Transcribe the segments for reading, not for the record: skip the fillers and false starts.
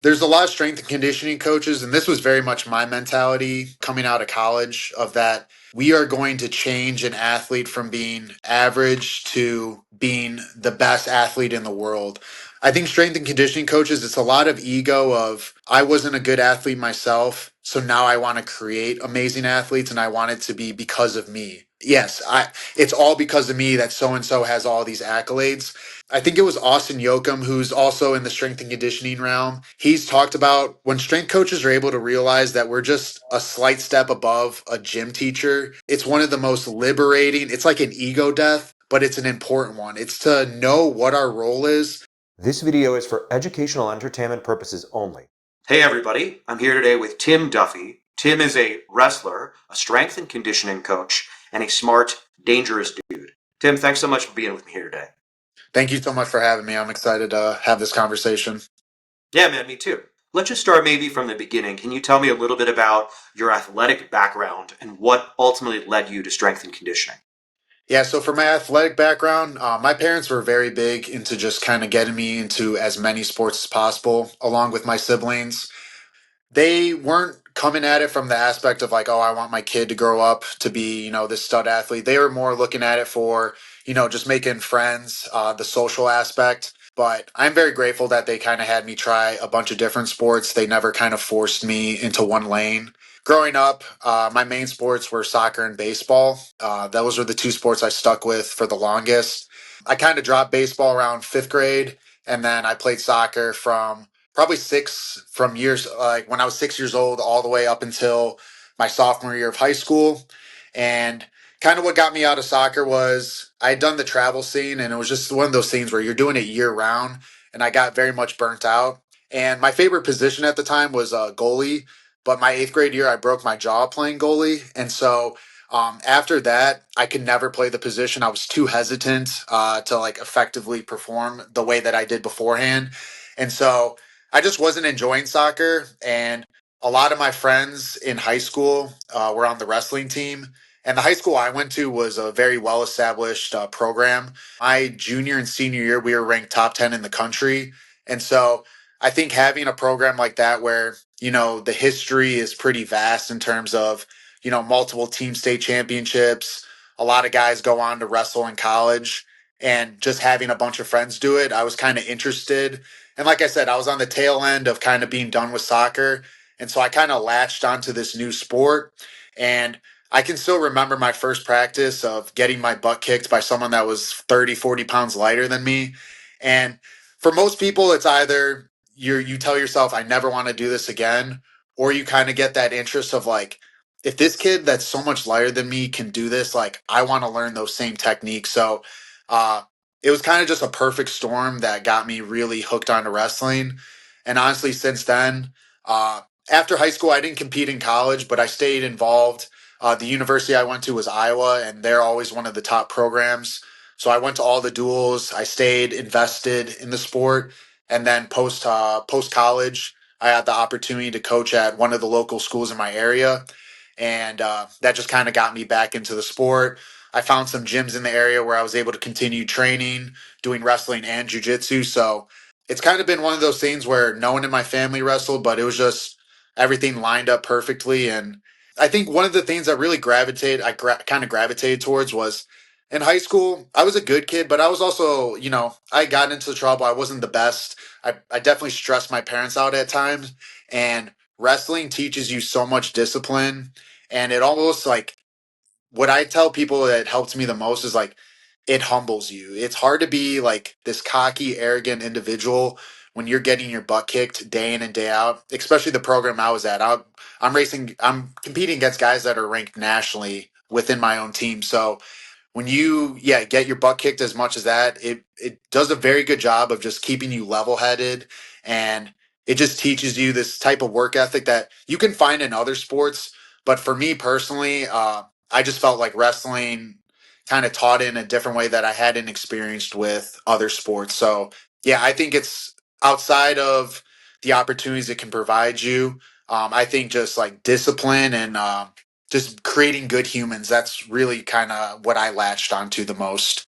There's a lot of strength and conditioning coaches, and this was very much my mentality coming out of college of that we are going to change an athlete from being average to being the best athlete in the world. I think strength and conditioning coaches, it's a lot of ego of I wasn't a good athlete myself, so now I want to create amazing athletes and I want it to be because of me. Yes, it's all because of me that so and so has all these accolades. I think it was Austin Yoakum, who's also in the strength and conditioning realm. He's talked about when strength coaches are able to realize that we're just a slight step above a gym teacher, it's one of the most liberating. It's like an ego death, but it's an important one. It's to know what our role is. This video is for educational entertainment purposes only. Hey everybody, I'm here today with Tim Duffy. Tim is a wrestler, a strength and conditioning coach, and a smart, dangerous dude. Tim, thanks so much for being with me here today. Thank you so much for having me. I'm excited to have this conversation. Yeah, man, me too. Let's just start maybe from the beginning. Can you tell me a little bit about your athletic background and what ultimately led you to strength and conditioning? Yeah, so for my athletic background, my parents were very big into just kind of getting me into as many sports as possible, along with my siblings. They weren't coming at it from the aspect of like, oh, I want my kid to grow up to be, this stud athlete. They were more looking at it for, just making friends, the social aspect. But I'm very grateful that they kind of had me try a bunch of different sports. They never kind of forced me into one lane. Growing up, my main sports were soccer and baseball. Those were the two sports I stuck with for the longest. I kind of dropped baseball around fifth grade, and then I played soccer from probably from years like when I was 6 years old all the way up until my sophomore year of high school. And kind of what got me out of soccer was I had done the travel scene, and it was just one of those scenes where you're doing it year round, and I got very much burnt out. And my favorite position at the time was goalie, but my eighth grade year I broke my jaw playing goalie, and so after that, I could never play the position. I was too hesitant to like effectively perform the way that I did beforehand. And so I just wasn't enjoying soccer. And a lot of my friends in high school were on the wrestling team. And the high school I went to was a very well established program. My junior and senior year, we were ranked top 10 in the country. And so I think having a program like that where, the history is pretty vast in terms of, multiple team state championships, a lot of guys go on to wrestle in college, and just having a bunch of friends do it, I was kind of interested. And like I said, I was on the tail end of kind of being done with soccer. And so I kind of latched onto this new sport. And I can still remember my first practice of getting my butt kicked by someone that was 30, 40 pounds lighter than me. And for most people, it's either you tell yourself, I never want to do this again, or you kind of get that interest of like, if this kid that's so much lighter than me can do this, like I want to learn those same techniques. So uh, it was kind of just a perfect storm that got me really hooked onto wrestling. And honestly, since then, uh, after high school, I didn't compete in college, but I stayed involved. The university I went to was Iowa, and they're always one of the top programs. So I went to all the duels. I stayed invested in the sport, and then post college, I had the opportunity to coach at one of the local schools in my area, and that just kind of got me back into the sport. I found some gyms in the area where I was able to continue training, doing wrestling and jujitsu. So it's kind of been one of those things where no one in my family wrestled, but it was just everything lined up perfectly. And I think one of the things that really kind of gravitated towards was in high school, I was a good kid, but I was also, I got into trouble. I wasn't the best. I definitely stressed my parents out at times. And wrestling teaches you so much discipline. And it almost like what I tell people that helps me the most is like it humbles you. It's hard to be like this cocky, arrogant individual when you're getting your butt kicked day in and day out. Especially the program I was at. I'm competing against guys that are ranked nationally within my own team. So when you get your butt kicked as much as that, it does a very good job of just keeping you level headed, and it just teaches you this type of work ethic that you can find in other sports. But for me personally, I just felt like wrestling kind of taught in a different way that I hadn't experienced with other sports. So yeah, I think it's outside of the opportunities it can provide you. I think just like discipline and just creating good humans. That's really kind of what I latched onto the most.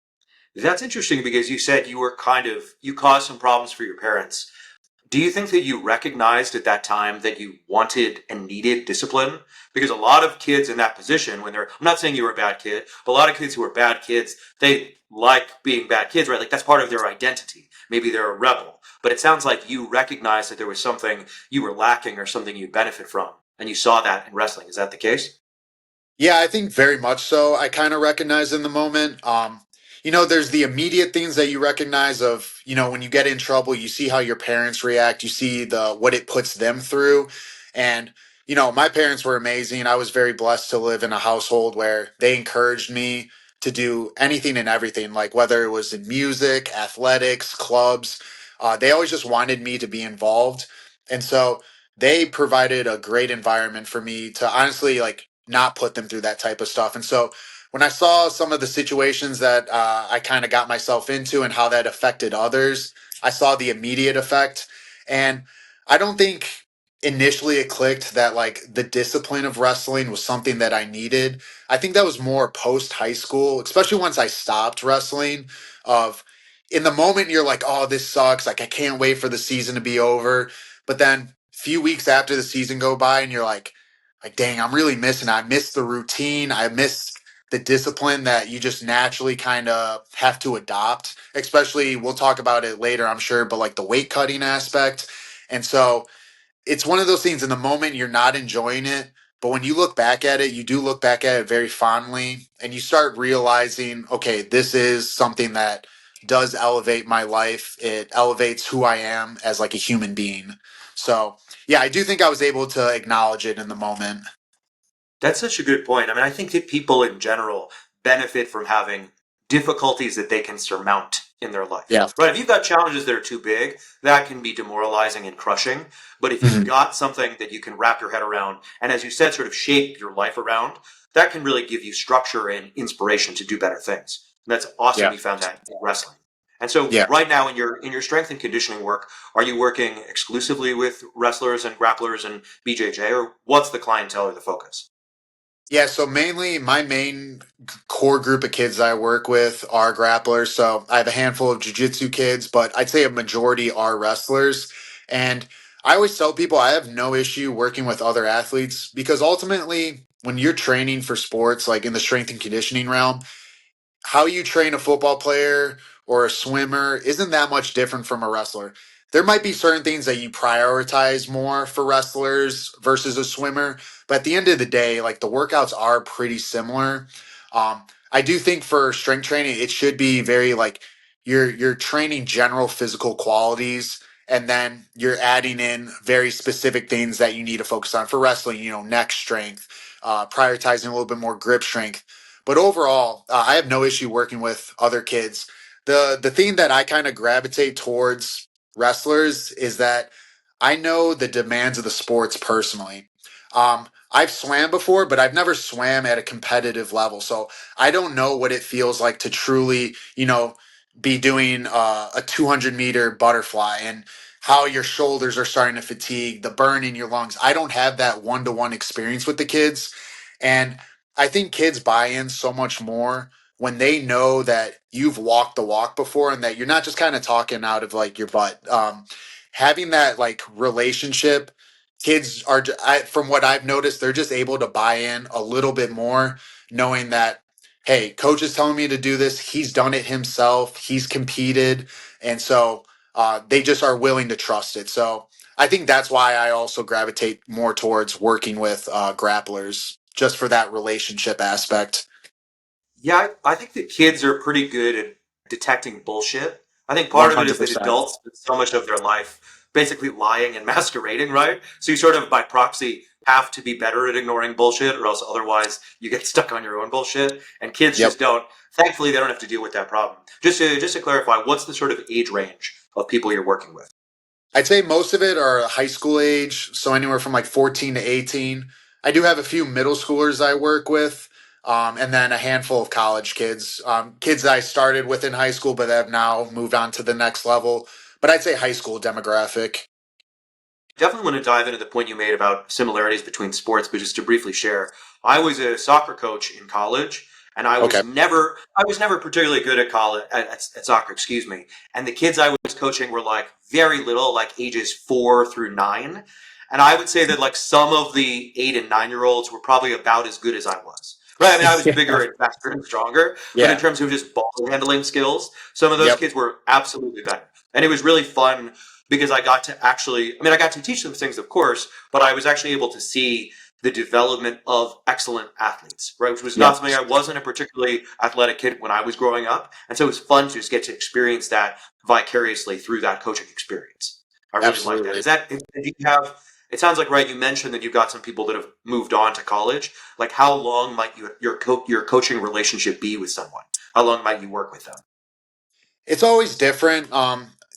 That's interesting because you said you caused some problems for your parents. Do you think that you recognized at that time that you wanted and needed discipline? Because a lot of kids in that position, when they're, I'm not saying you were a bad kid, but a lot of kids who are bad kids, they like being bad kids, right? Like that's part of their identity. Maybe they're a rebel. But it sounds like you recognized that there was something you were lacking or something you'd benefit from. And you saw that in wrestling. Is that the case? Yeah, I think very much so. I kind of recognize in the moment. There's the immediate things that you recognize of, when you get in trouble, you see how your parents react, you see the what it puts them through. And, my parents were amazing. I was very blessed to live in a household where they encouraged me to do anything and everything, like whether it was in music, athletics, clubs. They always just wanted me to be involved. And so they provided a great environment for me to honestly like not put them through that type of stuff. And so when I saw some of the situations that I kind of got myself into and how that affected others, I saw the immediate effect. And I don't think initially it clicked that like the discipline of wrestling was something that I needed. I think that was more post high school, especially once I stopped wrestling. Of in the moment you're like, oh, this sucks. Like I can't wait for the season to be over. But then a few weeks after the season go by and you're like, dang, I'm really missing. I miss the routine. I miss the discipline that you just naturally kind of have to adopt. Especially, we'll talk about it later, I'm sure, but like the weight cutting aspect. And so it's one of those things in the moment you're not enjoying it. But when you look back at it, you do look back at it very fondly and you start realizing, okay, this is something that does elevate my life. It elevates who I am as like a human being. So, yeah, I do think I was able to acknowledge it in the moment. That's such a good point. I mean, I think that people in general benefit from having difficulties that they can surmount in their life. Yeah. Right? If you've got challenges that are too big, that can be demoralizing and crushing. But if you've Mhm. got something that you can wrap your head around and, as you said, sort of shape your life around, that can really give you structure and inspiration to do better things. And that's awesome Yeah. you found that in wrestling. And so Yeah. right now in your strength and conditioning work, are you working exclusively with wrestlers and grapplers and BJJ, or what's the clientele or the focus? Yeah, so mainly my main core group of kids I work with are grapplers. So I have a handful of jujitsu kids, but I'd say a majority are wrestlers. And I always tell people I have no issue working with other athletes because ultimately, when you're training for sports, like in the strength and conditioning realm, how you train a football player or a swimmer isn't that much different from a wrestler. There might be certain things that you prioritize more for wrestlers versus a swimmer, but at the end of the day, like the workouts are pretty similar. I do think for strength training, it should be very like you're training general physical qualities, and then you're adding in very specific things that you need to focus on for wrestling. Neck strength, prioritizing a little bit more grip strength, but overall, I have no issue working with other kids. The thing that I kind of gravitate towards wrestlers is that I know the demands of the sports personally. I've swam before, but I've never swam at a competitive level, so I don't know what it feels like to truly, be doing a 200-meter butterfly and how your shoulders are starting to fatigue, the burn in your lungs. I don't have that one-to-one experience with the kids, and I think kids buy in so much more when they know that you've walked the walk before and that you're not just kind of talking out of like your butt. Having that like relationship, kids are, from what I've noticed, they're just able to buy in a little bit more, knowing that, hey, coach is telling me to do this. He's done it himself. He's competed. And so they just are willing to trust it. So I think that's why I also gravitate more towards working with grapplers just for that relationship aspect. Yeah, I think that kids are pretty good at detecting bullshit. I think part of it is that 100%. adults spend so much of their life basically lying and masquerading, right? So you sort of by proxy have to be better at ignoring bullshit, or else otherwise you get stuck on your own bullshit. And kids Yep. just don't. Thankfully, they don't have to deal with that problem. Just to clarify, what's the sort of age range of people you're working with? I'd say most of it are high school age, so anywhere from like 14 to 18. I do have a few middle schoolers I work with, and then a handful of college kids. Kids that I started with in high school, but have now moved on to the next level. But I'd say high school demographic. Definitely want to dive into the point you made about similarities between sports, but just to briefly share, I was a soccer coach in college, and Okay. I was never particularly good at college at soccer, excuse me. And the kids I was coaching were like very little, like ages 4 through 9. And I would say that like some of the 8 and 9 year olds were probably about as good as I was. Right. I mean, I was bigger and faster and stronger, but in Yeah. terms of just ball handling skills, some of those Yep. kids were absolutely better. And it was really fun because I got to actually, I mean, I got to teach them things, of course, but I was actually able to see the development of excellent athletes, right? Which was not Yep. something I wasn't a particularly athletic kid when I was growing up. And so it was fun to just get to experience that vicariously through that coaching experience. I really like that. Absolutely. Do you have, it sounds like, right, you mentioned that you've got some people that have moved on to college. Like, how long might your coaching relationship be with someone? How long might you work with them? It's always different.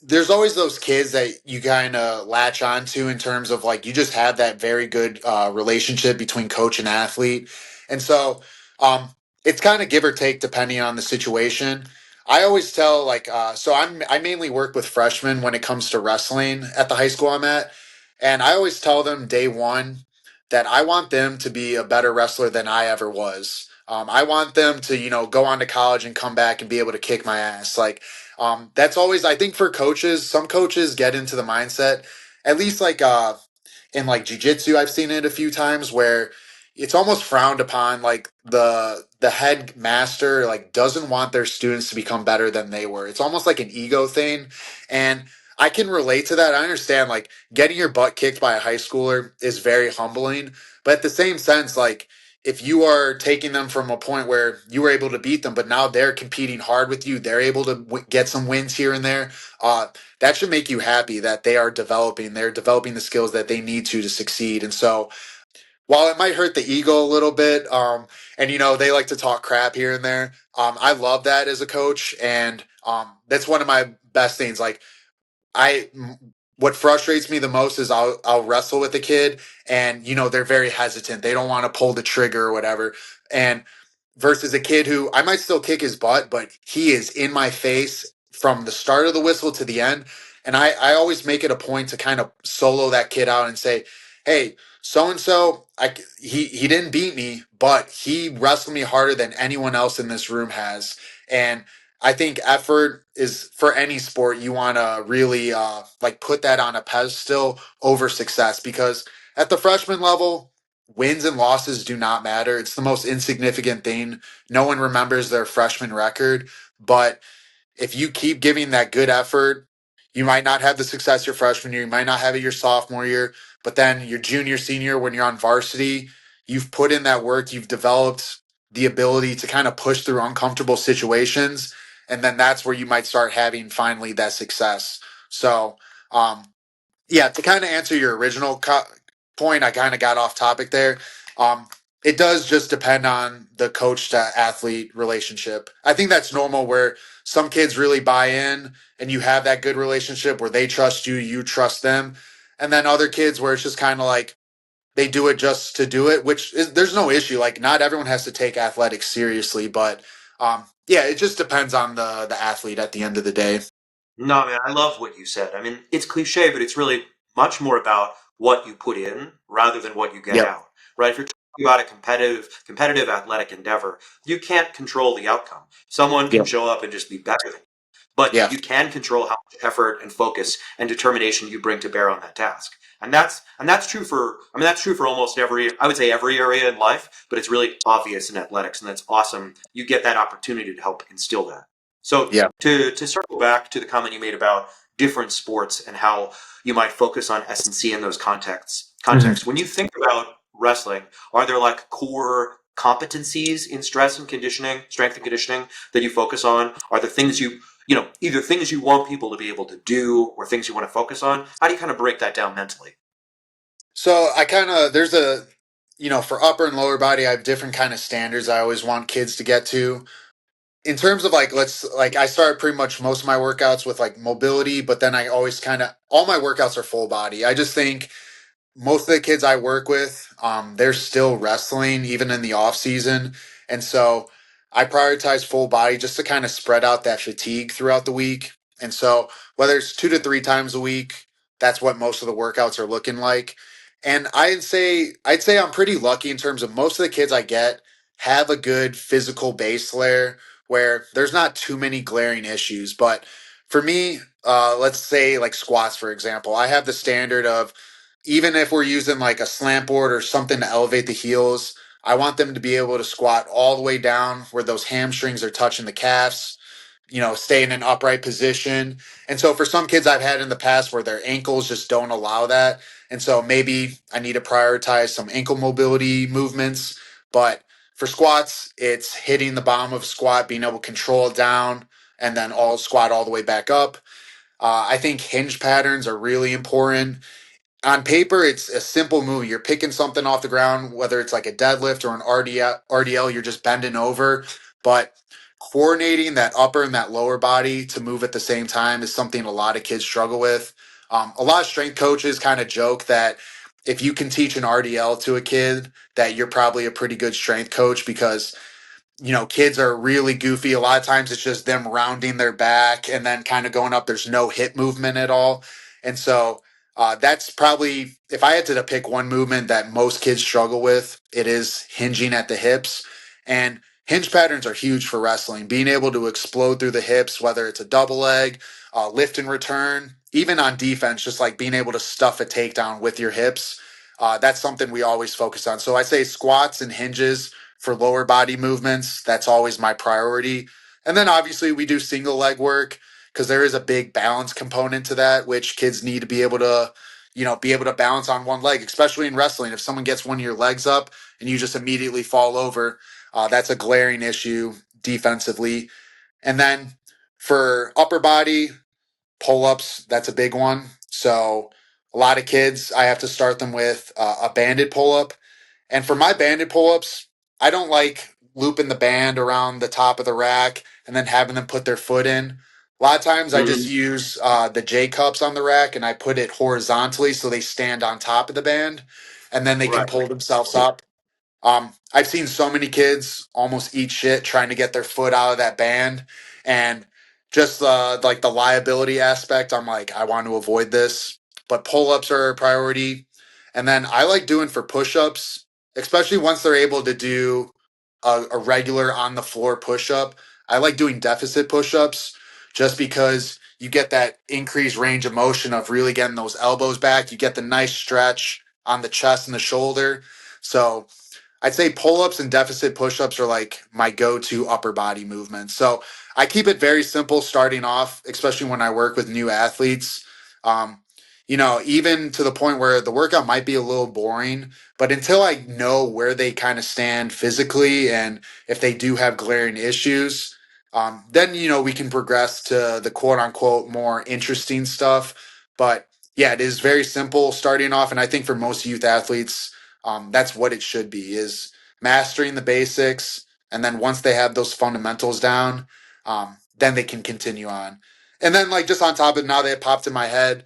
There's always those kids that you kind of latch onto in terms of like you just have that very good relationship between coach and athlete, and so um, it's kind of give or take depending on the situation. I always tell like so I mainly work with freshmen when it comes to wrestling at the high school I'm at, and I always tell them day one that I want them to be a better wrestler than I ever was. I want them to, go on to college and come back and be able to kick my ass. Like, that's always, I think, for coaches. Some coaches get into the mindset, at least like in like jujitsu, I've seen it a few times where it's almost frowned upon. Like the head master like doesn't want their students to become better than they were. It's almost like an ego thing, and I can relate to that. I understand like getting your butt kicked by a high schooler is very humbling, but at the same sense, like if you are taking them from a point where you were able to beat them, but now they're competing hard with you, they're able to get some wins here and there. That should make you happy that they're developing the skills that they need to succeed. And so while it might hurt the ego a little bit, and they like to talk crap here and there, I love that as a coach. And that's one of my best things. Like I what frustrates me the most is I'll wrestle with a kid and they're very hesitant. They don't want to pull the trigger or whatever. And versus a kid who I might still kick his butt, but he is in my face from the start of the whistle to the end. And I always make it a point to kind of solo that kid out and say, hey, so and so, he didn't beat me, but he wrestled me harder than anyone else in this room has. And I think effort is for any sport. You want to really like put that on a pedestal over success because at the freshman level, wins and losses do not matter. It's the most insignificant thing. No one remembers their freshman record, but if you keep giving that good effort, you might not have the success your freshman year, you might not have it your sophomore year, but then your junior, senior, when you're on varsity, you've put in that work, you've developed the ability to kind of push through uncomfortable situations. And then that's where you might start having finally that success. So, um, yeah, to kind of answer your original point, I kind of got off topic there. Um, it does just depend on the coach to athlete relationship. I think that's normal where some kids really buy in and you have that good relationship where they trust you, you trust them. And then other kids where it's just kind of like they do it just to do it, which is there's no issue. Like not everyone has to take athletics seriously, but yeah, it just depends on the athlete at the end of the day. No, man, I love what you said. I mean, it's cliche, but it's really much more about what you put in rather than what you get Yep. out, right? If you're talking about a competitive athletic endeavor, you can't control the outcome. Someone can Yep. show up and just be better than you, but Yeah. you can control how much effort and focus and determination you bring to bear on that task. And that's true for, I mean, that's true for almost every, I would say every area in life, but it's really obvious in athletics, and that's awesome. You get that opportunity to help instill that. So Yeah. to circle back to the comment you made about different sports and how you might focus on S&C in those contexts. When you think about wrestling, are there like core competencies in strength and conditioning that you focus on? Are there things either things you want people to be able to do or things you want to focus on? How do you kind of break that down mentally? So I kind of there's a for upper and lower body I have different kind of standards I always want kids to get to. In terms of like let's like I start pretty much most of my workouts with like mobility, but then I always kind of all my workouts are full body. I just think most of the kids I work with, they're still wrestling even in the off season, and so I prioritize full body just to kind of spread out that fatigue throughout the week. And so whether it's 2 to 3 times a week, that's what most of the workouts are looking like. And I'd say I'm pretty lucky in terms of most of the kids I get have a good physical base layer where there's not too many glaring issues. But for me, let's say like squats, for example, I have the standard of even if we're using like a slant board or something to elevate the heels, I want them to be able to squat all the way down where those hamstrings are touching the calves, stay in an upright position. And so for some kids I've had in the past where their ankles just don't allow that. And so maybe I need to prioritize some ankle mobility movements. But for squats, it's hitting the bottom of a squat, being able to control it down, and then all squat all the way back up. I think hinge patterns are really important. On paper, it's a simple move. You're picking something off the ground, whether it's like a deadlift or an RDL, you're just bending over. But coordinating that upper and that lower body to move at the same time is something a lot of kids struggle with. A lot of strength coaches kind of joke that if you can teach an RDL to a kid, that you're probably a pretty good strength coach because kids are really goofy. A lot of times it's just them rounding their back and then kind of going up. There's no hip movement at all. And so that's probably, if I had to pick one movement that most kids struggle with, it is hinging at the hips. And hinge patterns are huge for wrestling. Being able to explode through the hips, whether it's a double leg, lift and return, even on defense, just like being able to stuff a takedown with your hips. That's something we always focus on. So I say squats and hinges for lower body movements. That's always my priority. And then obviously we do single leg work because there is a big balance component to that, which kids need to be able to balance on one leg, especially in wrestling. If someone gets one of your legs up and you just immediately fall over, that's a glaring issue defensively. And then for upper body pull ups, that's a big one. So a lot of kids, I have to start them with a banded pull up, and for my banded pull ups, I don't like looping the band around the top of the rack and then having them put their foot in. A lot of times I just use the J cups on the rack and I put it horizontally so they stand on top of the band and then they can Right. pull themselves up. I've seen so many kids almost eat shit trying to get their foot out of that band, and just like the liability aspect. I'm like, I want to avoid this, but pull ups are a priority, and then I like doing for push ups, especially once they're able to do a regular on the floor push up. I like doing deficit push ups just because you get that increased range of motion of really getting those elbows back. You get the nice stretch on the chest and the shoulder. So I'd say pull ups and deficit push ups are like my go to upper body movements. So I keep it very simple starting off, especially when I work with new athletes. Um, even to the point where the workout might be a little boring, but until I know where they kind of stand physically and if they do have glaring issues, then, we can progress to the quote unquote more interesting stuff. But yeah, it is very simple starting off. And I think for most youth athletes, that's what it should be is mastering the basics. And then once they have those fundamentals down, then they can continue on. And then like just on top of it, now that it popped in my head,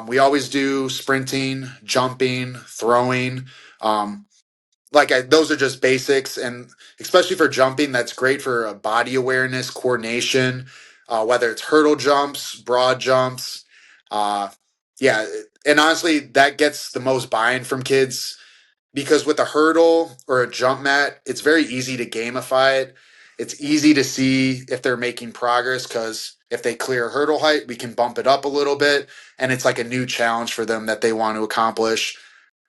we always do sprinting, jumping, throwing. Um, those are just basics. And especially for jumping, that's great for body awareness, coordination, whether it's hurdle jumps, broad jumps. Uh, yeah. And honestly, that gets the most buy-in from kids because with a hurdle or a jump mat, it's very easy to gamify it. It's easy to see if they're making progress because if they clear hurdle height, we can bump it up a little bit. And it's like a new challenge for them that they want to accomplish.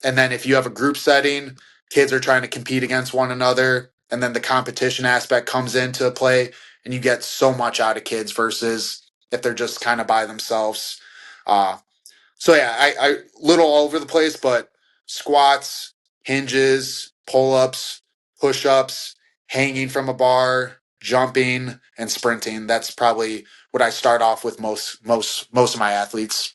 And then if you have a group setting, kids are trying to compete against one another. And then the competition aspect comes into play, and you get so much out of kids versus if they're just kind of by themselves. Uh, so yeah, I little all over the place, but squats, hinges, pull ups, push ups, hanging from a bar, jumping, and sprinting. That's probably what I start off with most of my athletes.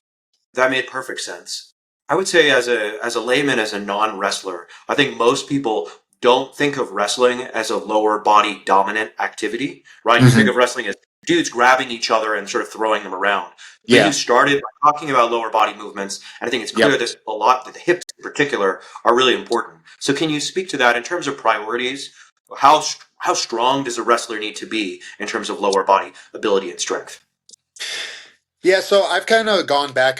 That made perfect sense. I would say as a layman, as a non-wrestler, I think most people don't think of wrestling as a lower body dominant activity, right? You think Hmm. of wrestling as dudes grabbing each other and sort of throwing them around. But you Yeah. started by talking about lower body movements, and I think it's clear Yep. that that the hips in particular are really important. So can you speak to that in terms of priorities? How strong does a wrestler need to be in terms of lower body ability and strength? Yeah, so I've kind of gone back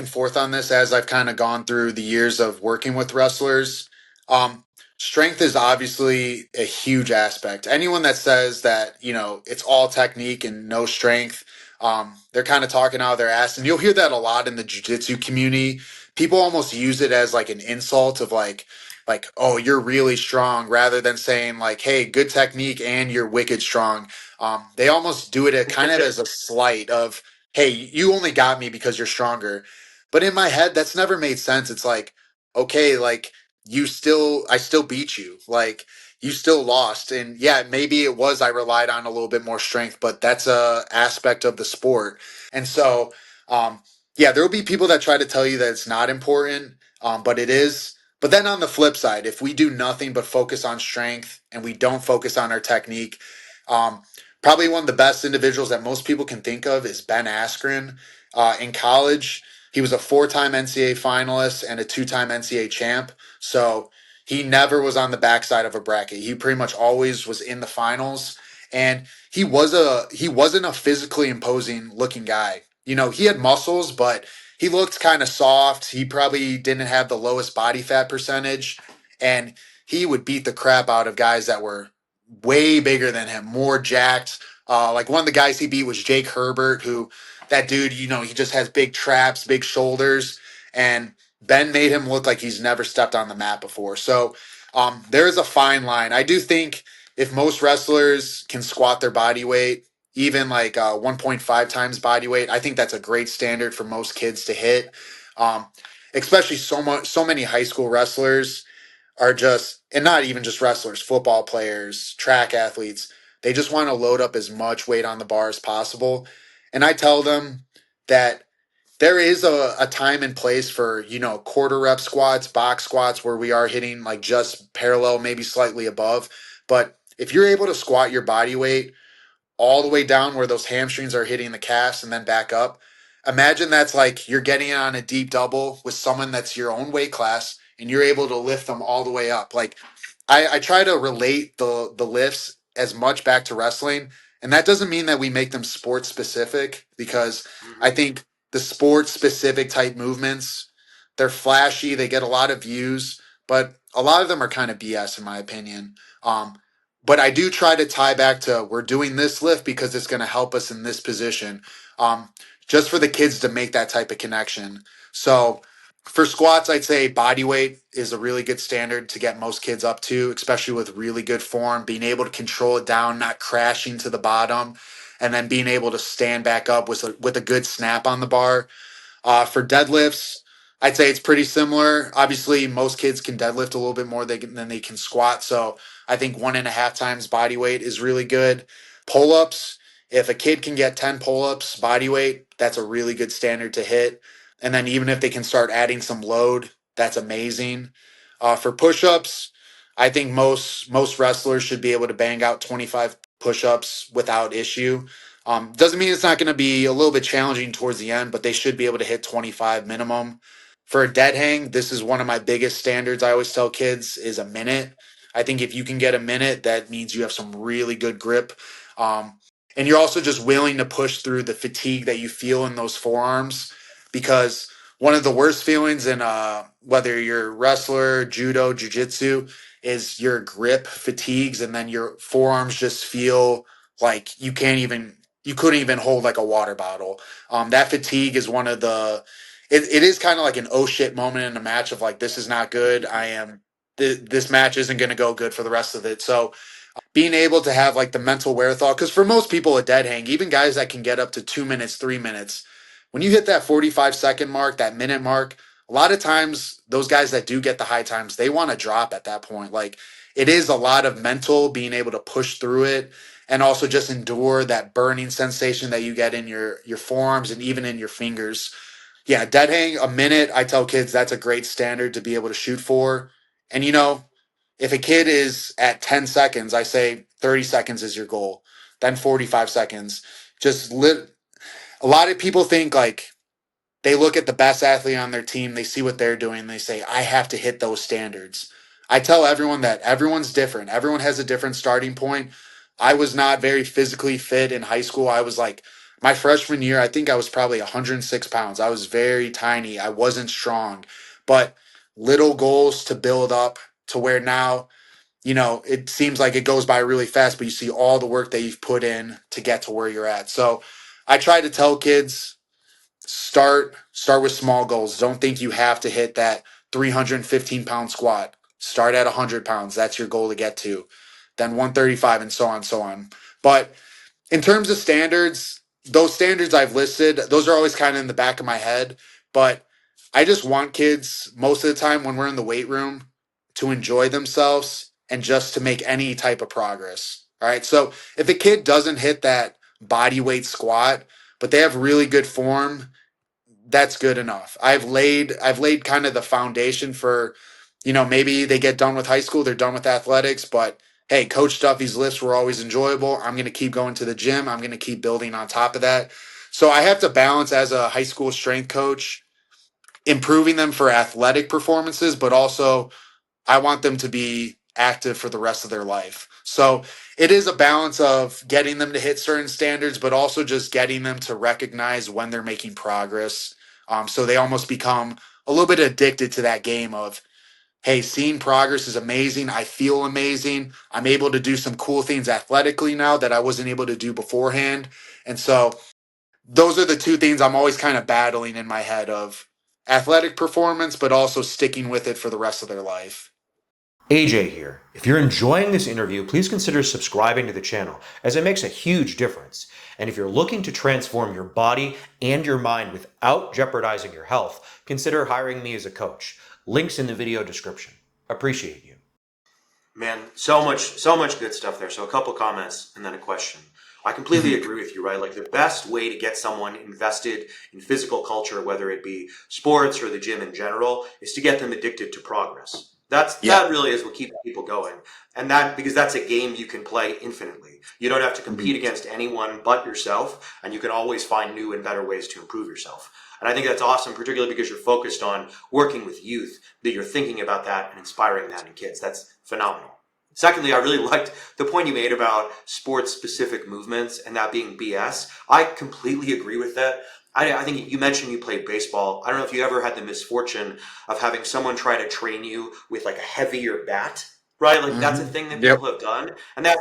and forth on this as I've kind of gone through the years of working with wrestlers. Um, Strength is obviously a huge aspect. Anyone that says that, it's all technique and no strength, they're kind of talking out of their ass. And you'll hear that a lot in the jiu-jitsu community. People almost use it as like an insult of like, oh, you're really strong, rather than saying like, hey, good technique and you're wicked strong. They almost do it kind of as a slight of, hey, you only got me because you're stronger. But in my head, that's never made sense. It's like, okay, like, I still beat you. Like, you still lost. And yeah, maybe it was I relied on a little bit more strength, but that's a aspect of the sport. And so, um, yeah, there will be people that try to tell you that it's not important, but it is. But then on the flip side, if we do nothing but focus on strength and we don't focus on our technique, um, probably one of the best individuals that most people can think of is Ben Askren. In college, he was a four-time NCAA finalist and a two-time NCAA champ. So he never was on the backside of a bracket. He pretty much always was in the finals. And he wasn't a physically imposing looking guy. He had muscles, but he looked kind of soft. He probably didn't have the lowest body fat percentage. And he would beat the crap out of guys that were way bigger than him, more jacked. Like one of the guys he beat was Jake Herbert, who that dude, he just has big traps, big shoulders. And Ben made him look like he's never stepped on the mat before. So there is a fine line. I do think if most wrestlers can squat their body weight, even like 1.5 times body weight, I think that's a great standard for most kids to hit. Um, Especially so many high school wrestlers are just, and not even just wrestlers, football players, track athletes. They just want to load up as much weight on the bar as possible. And I tell them that there is a time and place for, quarter rep squats, box squats, where we are hitting like just parallel, maybe slightly above. But if you're able to squat your body weight all the way down where those hamstrings are hitting the calves and then back up, imagine that's like you're getting on a deep double with someone that's your own weight class and you're able to lift them all the way up. Like, I try to relate the lifts as much back to wrestling. And that doesn't mean that we make them sport specific, because I Mm-hmm. think the sport specific type movements, they're flashy, they get a lot of views, but a lot of them are kind of BS in my opinion. But I do try to tie back to, we're doing this lift because it's going to help us in this position, um, just for the kids to make that type of connection. So for squats, I'd say body weight is a really good standard to get most kids up to, especially with really good form, being able to control it down, not crashing to the bottom, and then being able to stand back up with a good snap on the bar. For deadlifts, I'd say it's pretty similar. Obviously, most kids can deadlift a little bit more than they can squat. So I think 1.5 times body weight is really good. Pull ups, if a kid can get 10 pull ups body weight, that's a really good standard to hit. And then even if they can start adding some load, that's amazing. For push ups, I think most wrestlers should be able to bang out 25 push ups without issue. Doesn't mean it's not going to be a little bit challenging towards the end, but they should be able to hit 25 minimum. For a dead hang, this is one of my biggest standards. I always tell kids is a minute. I think if you can get a minute, that means you have some really good grip. Um, and you're also just willing to push through the fatigue that you feel in those forearms, because one of the worst feelings in whether you're wrestler, judo, jiu-jitsu, is your grip fatigues, and then your forearms just feel like you couldn't even hold like a water bottle. That fatigue is one of it is kind of like an oh shit moment in a match of like, this is not good. This match isn't going to go good for the rest of it. So being able to have like the mental wherewithal, because for most people a dead hang, even guys that can get up to 2 minutes, 3 minutes, when you hit that 45-second mark, that minute mark, a lot of times those guys that do get the high times, they want to drop at that point. Like, it is a lot of mental being able to push through it, and also just endure that burning sensation that you get in your forearms and even in your fingers. Yeah, dead hang a minute. I tell kids that's a great standard to be able to shoot for. And if a kid is at 10 seconds, I say 30 seconds is your goal, then 45 seconds. Just live. A lot of people think like, they look at the best athlete on their team, they see what they're doing, and they say, I have to hit those standards. I tell everyone that everyone's different. Everyone has a different starting point. I was not very physically fit in high school. I was like, my freshman year, I think I was probably 106 pounds. I was very tiny. I wasn't strong, but little goals to build up. to where now, it seems like it goes by really fast, but you see all the work that you've put in to get to where you're at. So I try to tell kids, start with small goals. Don't think you have to hit that 315-pound squat. Start at 100 pounds. That's your goal to get to. Then 135 and so on, so on. But in terms of standards, those standards I've listed, those are always kind of in the back of my head. But I just want kids most of the time when we're in the weight room to enjoy themselves and just to make any type of progress. All right. So if a kid doesn't hit that body weight squat, but they have really good form, that's good enough. I've laid kind of the foundation for, maybe they get done with high school, they're done with athletics, but hey, Coach Duffy's lifts were always enjoyable. I'm going to keep going to the gym. I'm going to keep building on top of that. So I have to balance as a high school strength coach, improving them for athletic performances, but also I want them to be active for the rest of their life. So it is a balance of getting them to hit certain standards, but also just getting them to recognize when they're making progress. So they almost become a little bit addicted to that game of, hey, seeing progress is amazing. I feel amazing. I'm able to do some cool things athletically now that I wasn't able to do beforehand. And so those are the two things I'm always kind of battling in my head of athletic performance, but also sticking with it for the rest of their life. AJ here. If you're enjoying this interview, please consider subscribing to the channel, as it makes a huge difference. And if you're looking to transform your body and your mind without jeopardizing your health, consider hiring me as a coach. Links in the video description. Appreciate you. Man, so much good stuff there. So a couple comments and then a question. I completely agree with you, right? Like the best way to get someone invested in physical culture, whether it be sports or the gym in general, is to get them addicted to progress. Yeah. That really is what keeps people going. And that because that's a game you can play infinitely. You don't have to Mhm. compete against anyone but yourself, and you can always find new and better ways to improve yourself. And I think that's awesome, particularly because you're focused on working with youth, that you're thinking about that and inspiring that in kids. That's phenomenal. Secondly, I really liked the point you made about sports specific movements and that being BS. I completely agree with that. I think you mentioned you played baseball. I don't know if you ever had the misfortune of having someone try to train you with like a heavier bat, right? Like that's a thing that Yep. people have done. And that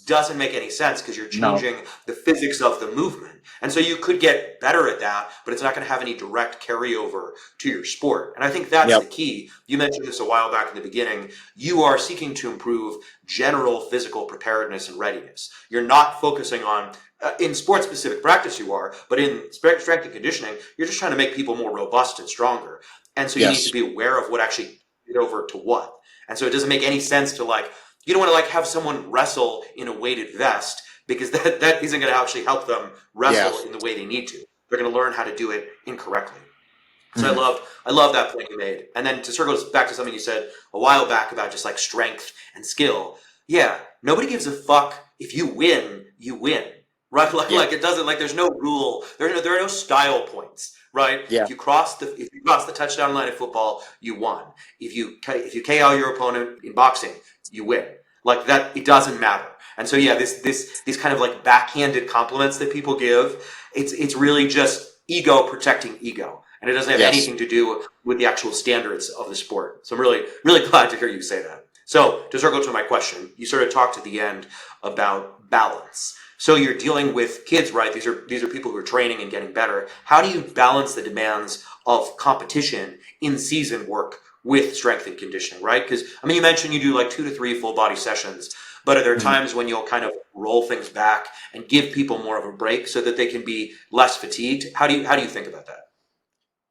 doesn't make any sense because you're No. changing the physics of the movement. And so you could get better at that, but it's not going to have any direct carryover to your sport. And I think that's Yep. the key. You mentioned this a while back in the beginning. You are seeking to improve general physical preparedness and readiness. You're not focusing on in sports specific practice you are, but in strength and conditioning, you're just trying to make people more robust and stronger. And so you need to Yes. be aware of what actually get over to what. And so it doesn't make any sense to like you don't want to like have someone wrestle in a weighted vest because that isn't going to actually help them Yeah. wrestle in the way they need to. They're going to learn how to do it incorrectly. So Mhm. I love that point you made. And then to circle back to something you said a while back about just like strength and skill. Yeah, nobody gives a fuck if you win, you win. Right? Yeah. Like it doesn't like there's no rule. There are no style points, right? Yeah. If you cross the touchdown line of football, you won. If you KO your opponent in boxing, you win. Like that it doesn't matter. And so yeah, these kind of like backhanded compliments that people give, it's really just ego protecting ego. And it doesn't have Yes. anything to do with the actual standards of the sport. So I'm really, really glad to hear you say that. So to circle to my question, you sort of talked at the end about balance. So you're dealing with kids, right? These are people who are training and getting better. How do you balance the demands of competition in season work with strength and conditioning, right? Because I mean, you mentioned you do like 2 to 3 full body sessions, but are there Mhm. times when you'll kind of roll things back and give people more of a break so that they can be less fatigued? How do you think about that?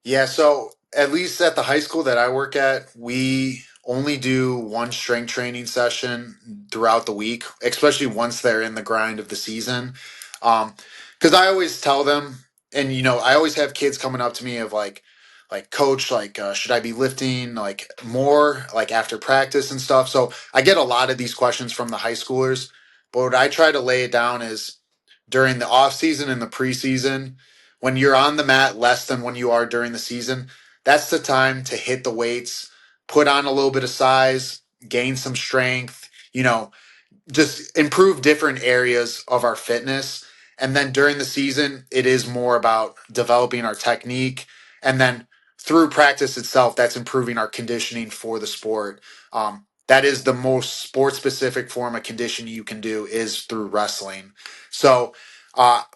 Yeah. So at least at the high school that I work at, we only do one strength training session throughout the week, especially once they're in the grind of the season. Because I always tell them, and I always have kids coming up to me of like coach, like should I be lifting like more like after practice and stuff. So I get a lot of these questions from the high schoolers, but what I try to lay it down is during the off season and the preseason, when you're on the mat less than when you are during the season, that's the time to hit the weights, put on a little bit of size, gain some strength, just improve different areas of our fitness. And then during the season, it is more about developing our technique. And then through practice itself, that's improving our conditioning for the sport. that is the most sport specific form of conditioning you can do is through wrestling. So,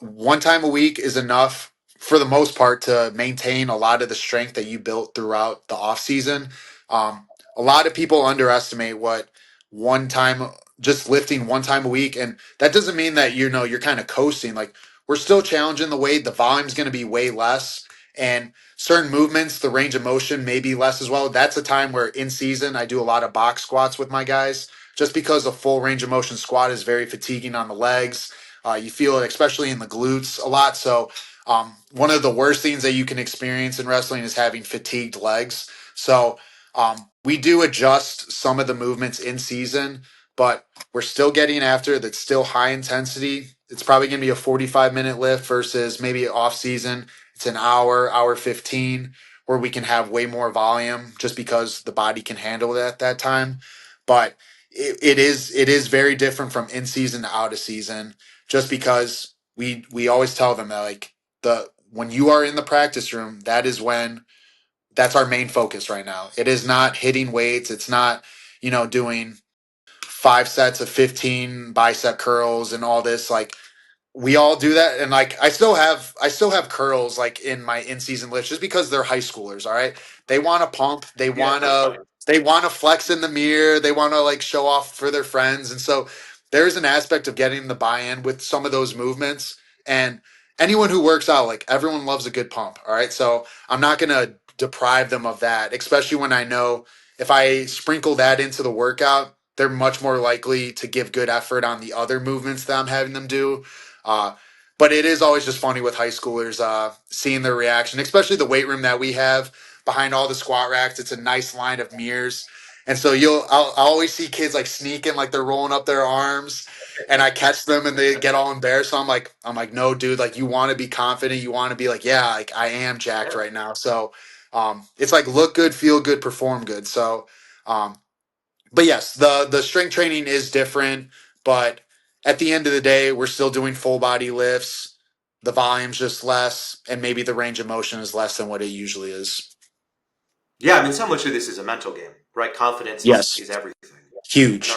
one time a week is enough for the most part to maintain a lot of the strength that you built throughout the off season. A lot of people underestimate what one time, just lifting one time a week, and that doesn't mean that you're kind of coasting. Like, we're still challenging the weight. The volume's going to be way less, and certain movements, the range of motion may be less as well. That's a time where in season I do a lot of box squats with my guys, just because a full range of motion squat is very fatiguing on the legs. You feel it, especially in the glutes, a lot. So, one of the worst things that you can experience in wrestling is having fatigued legs. So, we do adjust some of the movements in season, but we're still getting after it. That's still high intensity. It's probably going to be a 45-minute lift versus maybe off season. It's an hour 15, where we can have way more volume just because the body can handle it at that time. But it is very different from in season to out of season, just because we always tell them that, like, the when you are in the practice room, that's our main focus right now. It is not hitting weights. It's not, doing 5 sets of 15 bicep curls and all this. Like, we all do that, and like I still have curls like in my in season lifts, just because they're high schoolers. All right, they want to pump, Yeah, that's fine. they want to flex in the mirror, they want to like show off for their friends, and so there's an aspect of getting the buy-in with some of those movements. And anyone who works out, like, everyone loves a good pump. All right, so I'm not gonna deprive them of that, especially when I know if I sprinkle that into the workout, they're much more likely to give good effort on the other movements that I'm having them do. uh, but it is always just funny with high schoolers, seeing their reaction, especially the weight room that we have behind all the squat racks. It's a nice line of mirrors. And so I'll always see kids like sneaking, like they're rolling up their arms, and I catch them and they get all embarrassed. So I'm like, no, dude, like, you want to be confident. You want to be like, yeah, like, I am jacked Yeah. right now. So, it's like, look good, feel good, perform good. So, um, but yes, the strength training is different, but at the end of the day, we're still doing full body lifts. The volume's just less, and maybe the range of motion is less than what it usually is. Yeah, I mean, so much of this is a mental game, right? Confidence is Yes, is everything. And huge.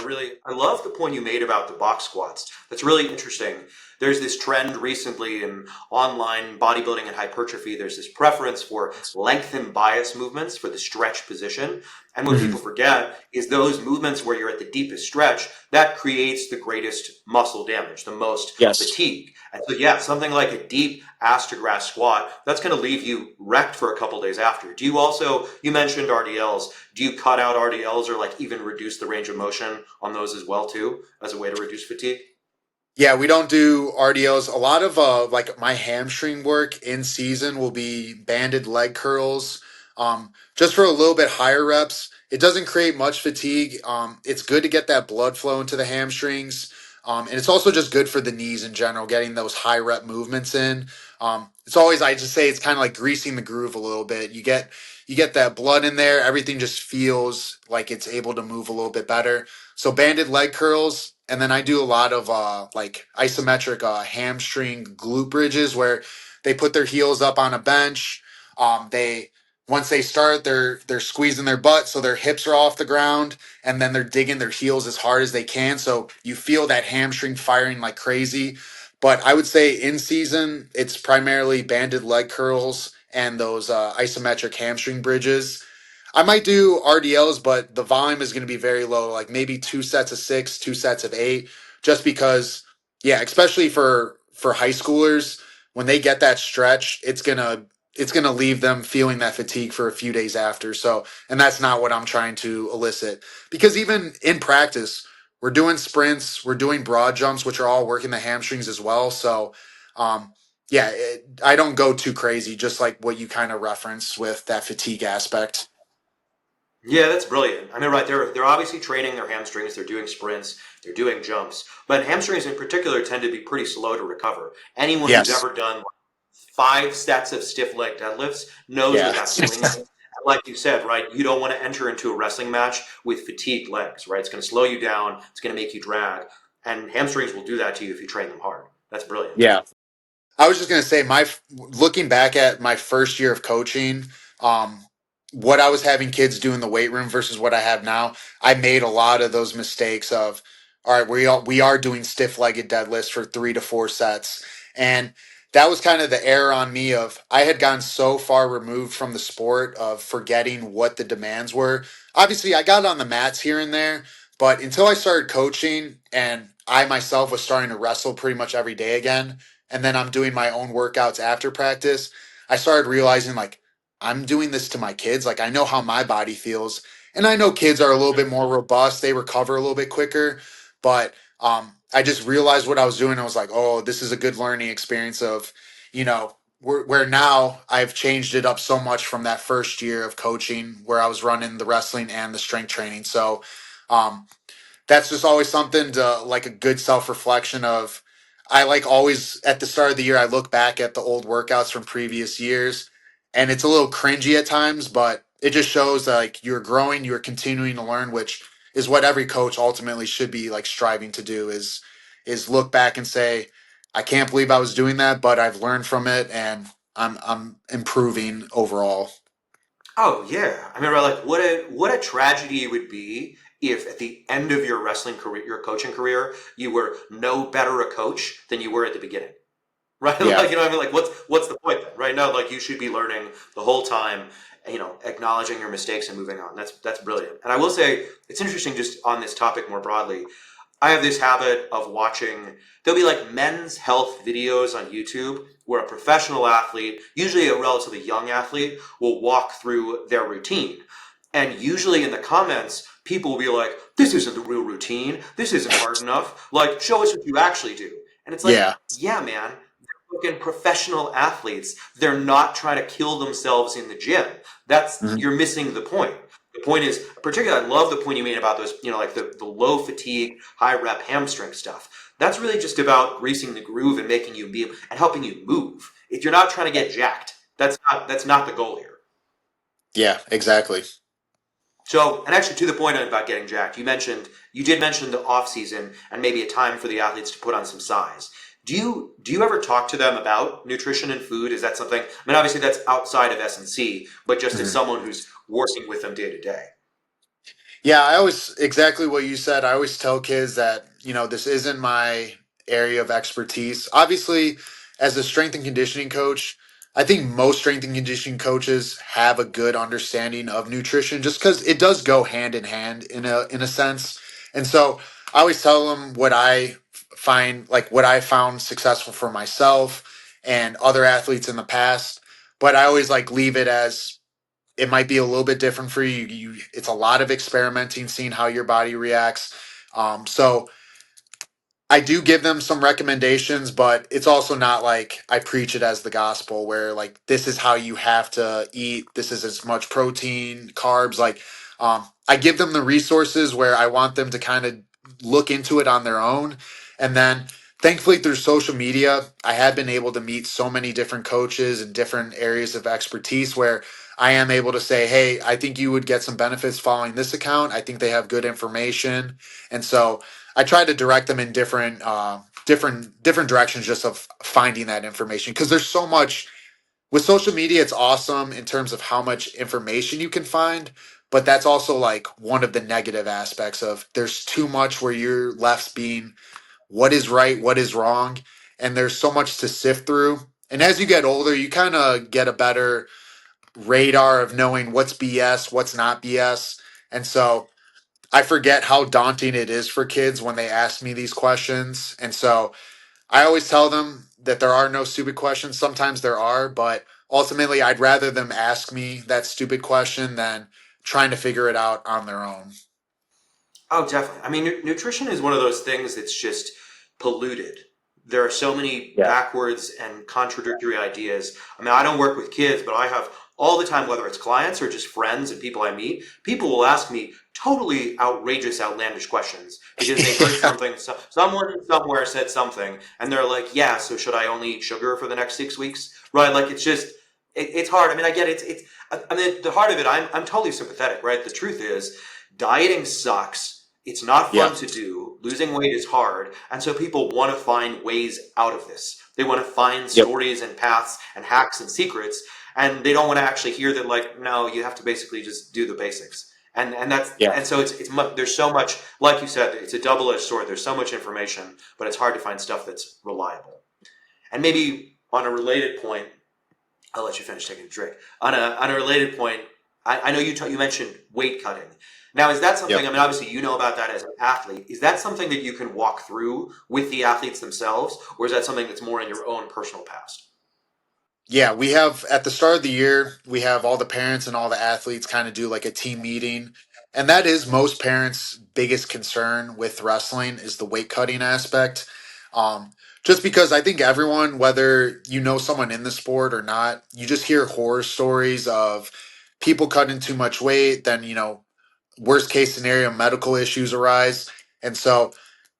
I love the point you made about the box squats. That's really interesting. There's this trend recently in online bodybuilding and hypertrophy. There's this preference for length and bias movements for the stretch position. And what Mhm. people forget is those movements where you're at the deepest stretch, that creates the greatest muscle damage, the most Yes. fatigue. And so, yeah, something like a deep ass to grass squat, that's going to leave you wrecked for a couple days after. Do you also, you mentioned RDLs. Do you cut out RDLs or like even reduce the range of motion on those as well too, as a way to reduce fatigue? Yeah, we don't do RDOs. A lot of like my hamstring work in season will be banded leg curls. Just for a little bit higher reps. It doesn't create much fatigue. It's good to get that blood flow into the hamstrings. And it's also just good for the knees in general, getting those high rep movements in. It's always, I just say, it's kind of like greasing the groove a little bit. You get that blood in there, everything just feels like it's able to move a little bit better. So banded leg curls, and then I do a lot of like isometric hamstring glute bridges, where they put their heels up on a bench. They Once they start, they're squeezing their butt so their hips are off the ground, and then they're digging their heels as hard as they can. So you feel that hamstring firing like crazy. But I would say in season, it's primarily banded leg curls and those isometric hamstring bridges. I might do RDLs, but the volume is going to be very low, like maybe 2 sets of 6, 2 sets of 8, just because, yeah, especially for high schoolers, when they get that stretch, it's gonna leave them feeling that fatigue for a few days after. So, and that's not what I'm trying to elicit, because even in practice, we're doing sprints, we're doing broad jumps, which are all working the hamstrings as well. So, yeah, I don't go too crazy, just like what you kind of referenced with that fatigue aspect. Yeah, that's brilliant. I mean, right, they're obviously training their hamstrings, they're doing sprints, they're doing jumps, but hamstrings in particular tend to be pretty slow to recover. Anyone who's Yes. ever done 5 sets of stiff leg deadlifts knows Yeah. what that feeling is. Like you said, right, you don't want to enter into a wrestling match with fatigued legs, right? It's going to slow you down, it's going to make you drag, and hamstrings will do that to you if you train them hard. That's brilliant. Yeah. I was just gonna say, looking back at my first year of coaching, um, what I was having kids do in the weight room versus what I have now, I made a lot of those mistakes of, all right, we are doing stiff legged deadlifts for 3 to 4 sets. And that was kind of the error on me of I had gone so far removed from the sport of forgetting what the demands were. Obviously, I got on the mats here and there, but until I started coaching and I myself was starting to wrestle pretty much every day again, and then I'm doing my own workouts after practice, I started realizing like I'm doing this to my kids. Like I know how my body feels, and I know kids are a little bit more robust. They recover a little bit quicker, but I just realized what I was doing. I was like, oh, this is a good learning experience. Of where now I've changed it up so much from that first year of coaching, where I was running the wrestling and the strength training. So um, that's just always something to like a good self reflection of. I like always at the start of the year, I look back at the old workouts from previous years, and it's a little cringy at times, but it just shows that like you're growing, you're continuing to learn, which is what every coach ultimately should be like striving to do is look back and say, I can't believe I was doing that, but I've learned from it and I'm improving overall. Oh yeah, I remember like what a tragedy it would be if at the end of your wrestling career, your coaching career, you were no better a coach than you were at the beginning. Right? Yeah. Like, you know what I mean? Like, what's the point then? Right now, like, you should be learning the whole time, acknowledging your mistakes and moving on. That's brilliant. And I will say, it's interesting just on this topic more broadly. I have this habit of watching, there'll be like men's health videos on YouTube where a professional athlete, usually a relatively young athlete, will walk through their routine. And usually in the comments, people will be like, this isn't the real routine. This isn't hard enough. Like, show us what you actually do. And it's like, Yeah. yeah, man, they're fucking professional athletes. They're not trying to kill themselves in the gym. Mhm. You're missing the point. The point is, particularly, I love the point you made about those, like the low fatigue, high rep hamstring stuff. That's really just about greasing the groove and making you be and helping you move. If you're not trying to get jacked, that's not the goal here. Yeah, exactly. So, and actually, to the point about getting jacked, you did mention the off season and maybe a time for the athletes to put on some size. Do you ever talk to them about nutrition and food? Is that something? I mean, obviously that's outside of S&C, but just as Mhm. someone who's working with them day to day. Yeah, I always exactly what you said. I always tell kids that, this isn't my area of expertise. Obviously, as a strength and conditioning coach, I think most strength and conditioning coaches have a good understanding of nutrition just because it does go hand in hand in a sense. And so I always tell them what I find like what I found successful for myself and other athletes in the past. But I always like leave it as it might be a little bit different for you. It's a lot of experimenting, seeing how your body reacts. So I do give them some recommendations, but it's also not like I preach it as the gospel where like this is how you have to eat. This is as much protein, carbs. Like I give them the resources where I want them to kind of look into it on their own. And then thankfully through social media, I have been able to meet so many different coaches and different areas of expertise where I am able to say, hey, I think you would get some benefits following this account. I think they have good information. And so I try to direct them in different directions just of finding that information because there's so much with social media. It's awesome in terms of how much information you can find, but that's also like one of the negative aspects of there's too much where you're left being what is right, what is wrong, and there's so much to sift through. And as you get older, you kind of get a better radar of knowing what's BS, what's not BS. And so I forget how daunting it is for kids when they ask me these questions. And so I always tell them that there are no stupid questions. Sometimes there are, but ultimately I'd rather them ask me that stupid question than trying to figure it out on their own. Oh, definitely. I mean, nutrition is one of those things that's just polluted. There are so many Yeah. backwards and contradictory ideas. I mean, I don't work with kids, but I have all the time, whether it's clients or just friends and people I meet, people will ask me totally outrageous, outlandish questions because they heard something, someone somewhere said something, and they're like, yeah, so should I only eat sugar for the next 6 weeks? Right? Like, it's just, it's hard. I mean, I get it. I mean, the heart of it, I'm totally sympathetic, right? The truth is, dieting sucks. It's not Yeah. fun to do. Losing weight is hard. And so people want to find ways out of this. They want to find Yep. stories and paths and hacks and secrets. and they don't want to actually hear that, like, no, you have to basically just do the basics. Yeah. And so it's much, there's so much, like you said, it's a double-edged sword. There's so much information, but it's hard to find stuff that's reliable. And maybe on a related point, I'll let you finish taking a drink. On a related point, I know you mentioned weight cutting. Now, is that something? Yep. I mean, obviously, you know about that as an athlete. Is that something that you can walk through with the athletes themselves, or is that something that's more in your own personal past? Yeah, we have at the start of the year, we have all the parents and all the athletes kind of do like a team meeting. And that is most parents' biggest concern with wrestling is the weight cutting aspect. Um, just because I think everyone, whether you know someone in the sport or not, you just hear horror stories of people cutting too much weight, then, worst case scenario, medical issues arise. And so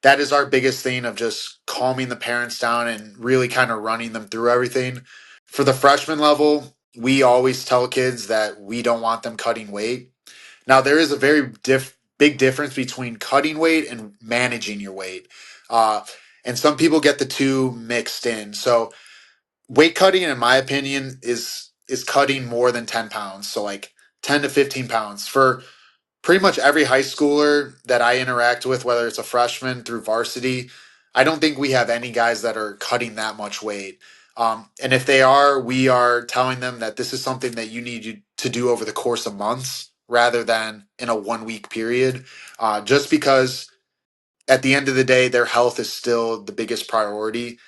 that is our biggest thing of just calming the parents down and really kind of running them through everything. For the freshman level, we always tell kids that we don't want them cutting weight. Now, there is a very big difference between cutting weight and managing your weight. Uh, and some people get the two mixed in. So, weight cutting, in my opinion, is cutting more than 10 pounds. So, like 10 to 15 pounds. For pretty much every high schooler that I interact with, whether it's a freshman through varsity, I don't think we have any guys that are cutting that much weight. And if they are, we are telling them that this is something that you need to do over the course of months rather than in a 1 week period. Just because at the end of the day, their health is still the biggest priority.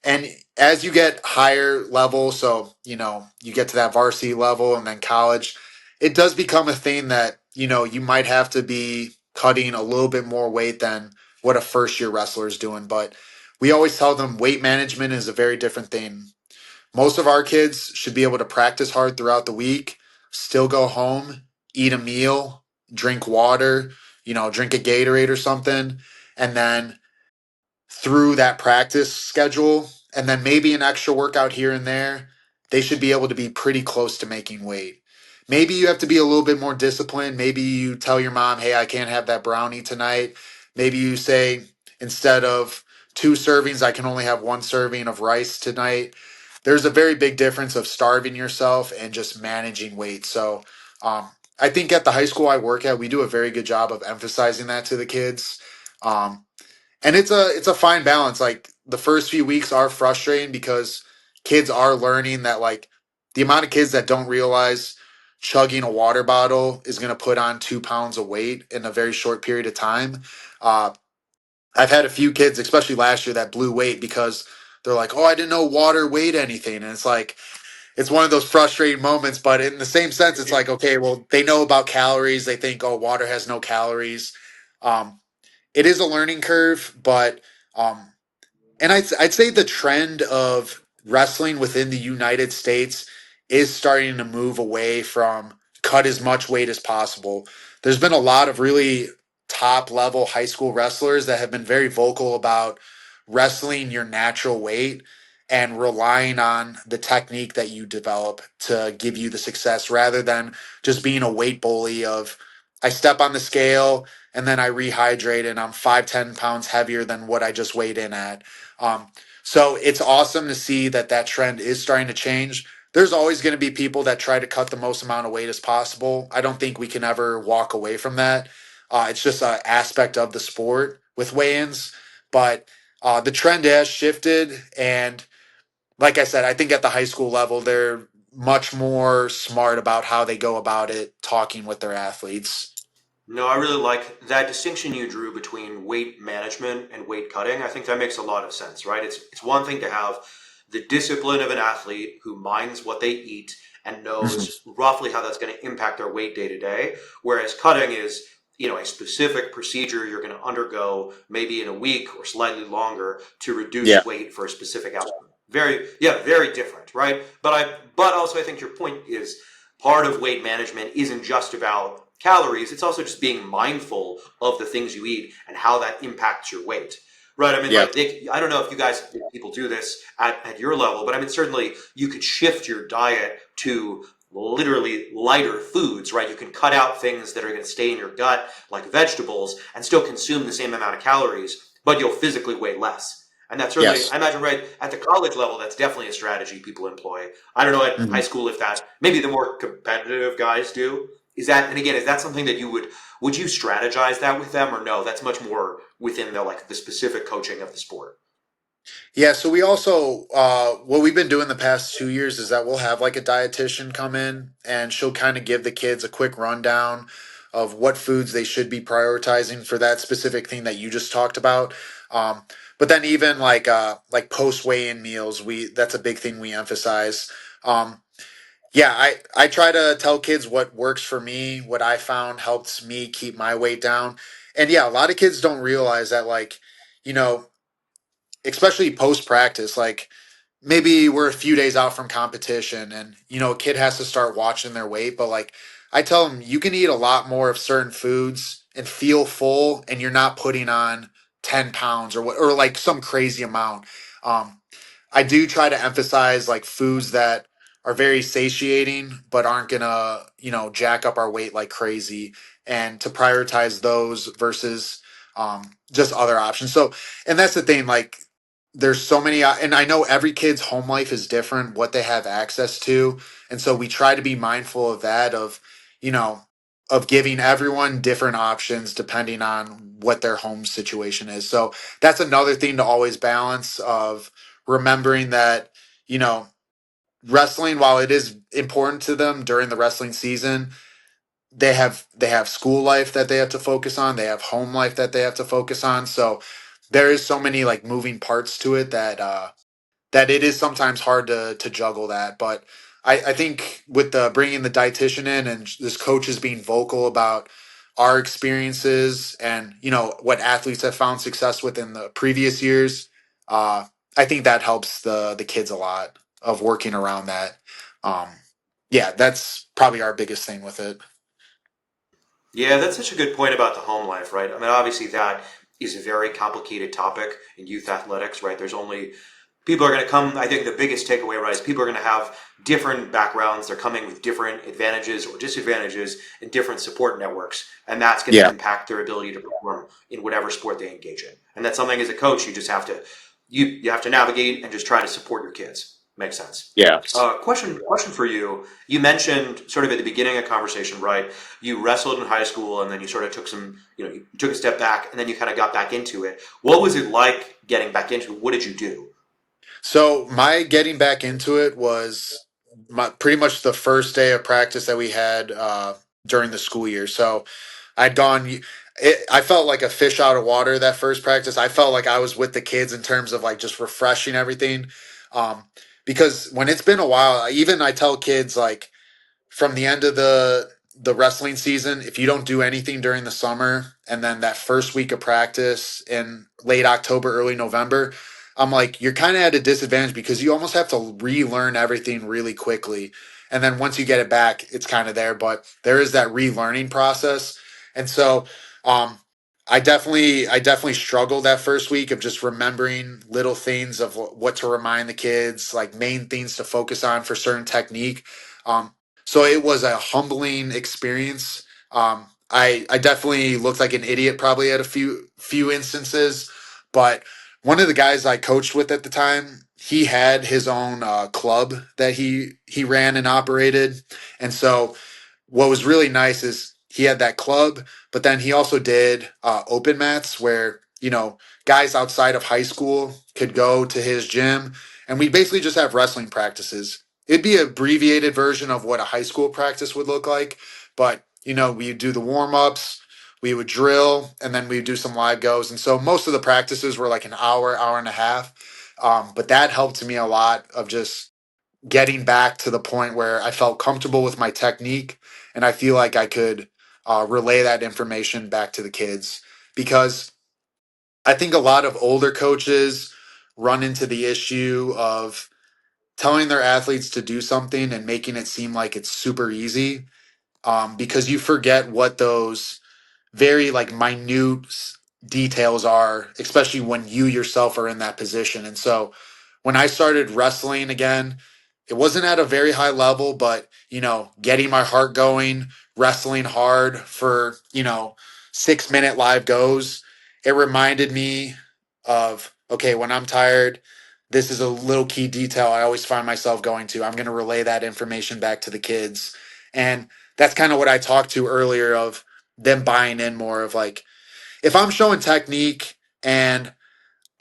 And as you get higher level, so, you get to that varsity level and then college, it does become a thing that, you might have to be cutting a little bit more weight than what a first year wrestler is doing. But we always tell them weight management is a very different thing. Most of our kids should be able to practice hard throughout the week, still go home, eat a meal, drink water, drink a Gatorade or something, and then through that practice schedule, and then maybe an extra workout here and there, they should be able to be pretty close to making weight. Maybe you have to be a little bit more disciplined. Maybe you tell your mom, hey, I can't have that brownie tonight. Maybe you say, instead of two servings, I can only have one serving of rice tonight. There's a very big difference of starving yourself and just managing weight. So, I think at the high school I work at, we do a very good job of emphasizing that to the kids. Um, and it's a fine balance. Like the first few weeks are frustrating because kids are learning that, like, the amount of kids that don't realize chugging a water bottle is going to put on 2 pounds of weight in a very short period of time. uh, I've had a few kids, especially last year, that blew weight because they're like, oh, I didn't know water weighed anything. And it's like, it's one of those frustrating moments, but in the same sense, it's like, okay, well, they know about calories. They think, oh, water has no calories. um, it is a learning curve, but um, and I'd say the trend of wrestling within the United States is starting to move away from cut as much weight as possible. There's been a lot of really top level high school wrestlers that have been very vocal about wrestling your natural weight and relying on the technique that you develop to give you the success rather than just being a weight bully of I step on the scale and then I rehydrate and I'm 5-10 pounds heavier than what I just weighed in at. um, so it's awesome to see that that trend is starting to change. There's always going to be people that try to cut the most amount of weight as possible. I don't think we can ever walk away from that. It's just an aspect of the sport with weigh-ins, but the trend has shifted. And like I said, I think at the high school level, they're much more smart about how they go about it, talking with their athletes. No, I really like that distinction you drew between weight management and weight cutting. I think that makes a lot of sense, right? It's one thing to have the discipline of an athlete who minds what they eat and Mhm. knows roughly how that's going to impact their weight day to day, whereas cutting is, a specific procedure you're going to undergo maybe in a week or slightly longer to Yeah. reduce weight for a specific outcome. Very different, right? But also I think your point is part of weight management isn't just about calories, it's also just being mindful of the things you eat and how that impacts your weight. Right. I mean, Yeah. like, I don't know if people do this at your level, but I mean, certainly you could shift your diet to literally lighter foods, right? You can cut out things that are going to stay in your gut, like vegetables, and still consume the same amount of calories, but you'll physically weigh less. And that's certainly, Yes. I imagine, right at the college level, that's definitely a strategy people employ. I don't know at high Mhm. school if that, maybe the more competitive guys do. Is that, and again, is that something that would you strategize that with them or no? That's much more within the like the specific coaching of the sport. Yeah, so we also what we've been doing the past 2 years is that we'll have like a dietitian come in and she'll kind of give the kids a quick rundown of what foods they should be prioritizing for that specific thing that you just talked about. Um, but then even like post weigh-in meals, we that's a big thing we emphasize. Um, yeah, I try to tell kids what works for me, what I found helps me keep my weight down. And yeah, a lot of kids don't realize that like, you know, especially post practice, like maybe we're a few days out from competition and a kid has to start watching their weight, but like I tell them you can eat a lot more of certain foods and feel full and you're not putting on 10 pounds or what or like some crazy amount. um I do try to emphasize like foods that are very satiating but aren't gonna jack up our weight like crazy, and to prioritize those versus just other options. So, and that's the thing, like there's so many and I know every kid's home life is different, what they have access to, and so we try to be mindful of that, of you know of giving everyone different options depending on what their home situation is. So that's another thing to always balance, of remembering that you know wrestling, while it is important to them during the wrestling season, they have school life that they have to focus on, they have home life that they have to focus on. So there is so many like moving parts to it that that it is sometimes hard to juggle that. But I think with the bringing the dietitian in and this coach is being vocal about our experiences and what athletes have found success with in the previous years, uh, I think that helps the kids a lot of working around that. Um, yeah, that's probably our biggest thing with it. Yeah, that's such a good point about the home life, right? I mean, obviously that is a very complicated topic in youth athletics, right? There's only people are going to come. I think the biggest takeaway, right, is people are going to have different backgrounds. They're coming with different advantages or disadvantages and different support networks, and that's going to Yeah. impact their ability to perform in whatever sport they engage in. And that's something as a coach you just have to you have to navigate and just try to support your kids. Makes sense. Yeah. Question for you. You mentioned sort of at the beginning of the conversation, right? You wrestled in high school and then you sort of took some, you took a step back and then you kind of got back into it. What was it like getting back into it? What did you do? So my getting back into it was pretty much the first day of practice that we had during the school year. So I'd gone. I felt like a fish out of water that first practice. I felt like I was with the kids in terms of like just refreshing everything. Um, because when it's been a while, even I tell kids like from the end of the wrestling season, if you don't do anything during the summer and then that first week of practice in late October, early November, I'm like, you're kind of at a disadvantage because you almost have to relearn everything really quickly. And then once you get it back, it's kind of there, but there is that relearning process. And so, um, I definitely struggled that first week of just remembering little things of what to remind the kids, like main things to focus on for certain technique. Um, so it was a humbling experience. I definitely looked like an idiot probably at a few instances, but one of the guys I coached with at the time, he had his own club that he ran and operated, and so what was really nice is he had that club, but then he also did open mats where guys outside of high school could go to his gym, and we basically just have wrestling practices. It'd be an abbreviated version of what a high school practice would look like, but we do the warm ups, we would drill, and then we would do some live goes, and so most of the practices were like an hour and a half. But that helped me a lot of just getting back to the point where I felt comfortable with my technique, and I feel like I could relay that information back to the kids, because I think a lot of older coaches run into the issue of telling their athletes to do something and making it seem like it's super easy, because you forget what those very like minute details are, especially when you yourself are in that position. And so when I started wrestling again, it wasn't at a very high level, but getting my heart going, wrestling hard for 6-minute live goes, it reminded me of okay, when I'm tired, this is a little key detail I always find myself going to. I'm going to relay that information back to the kids. And that's kind of what I talked to earlier of them buying in more of like, if I'm showing technique and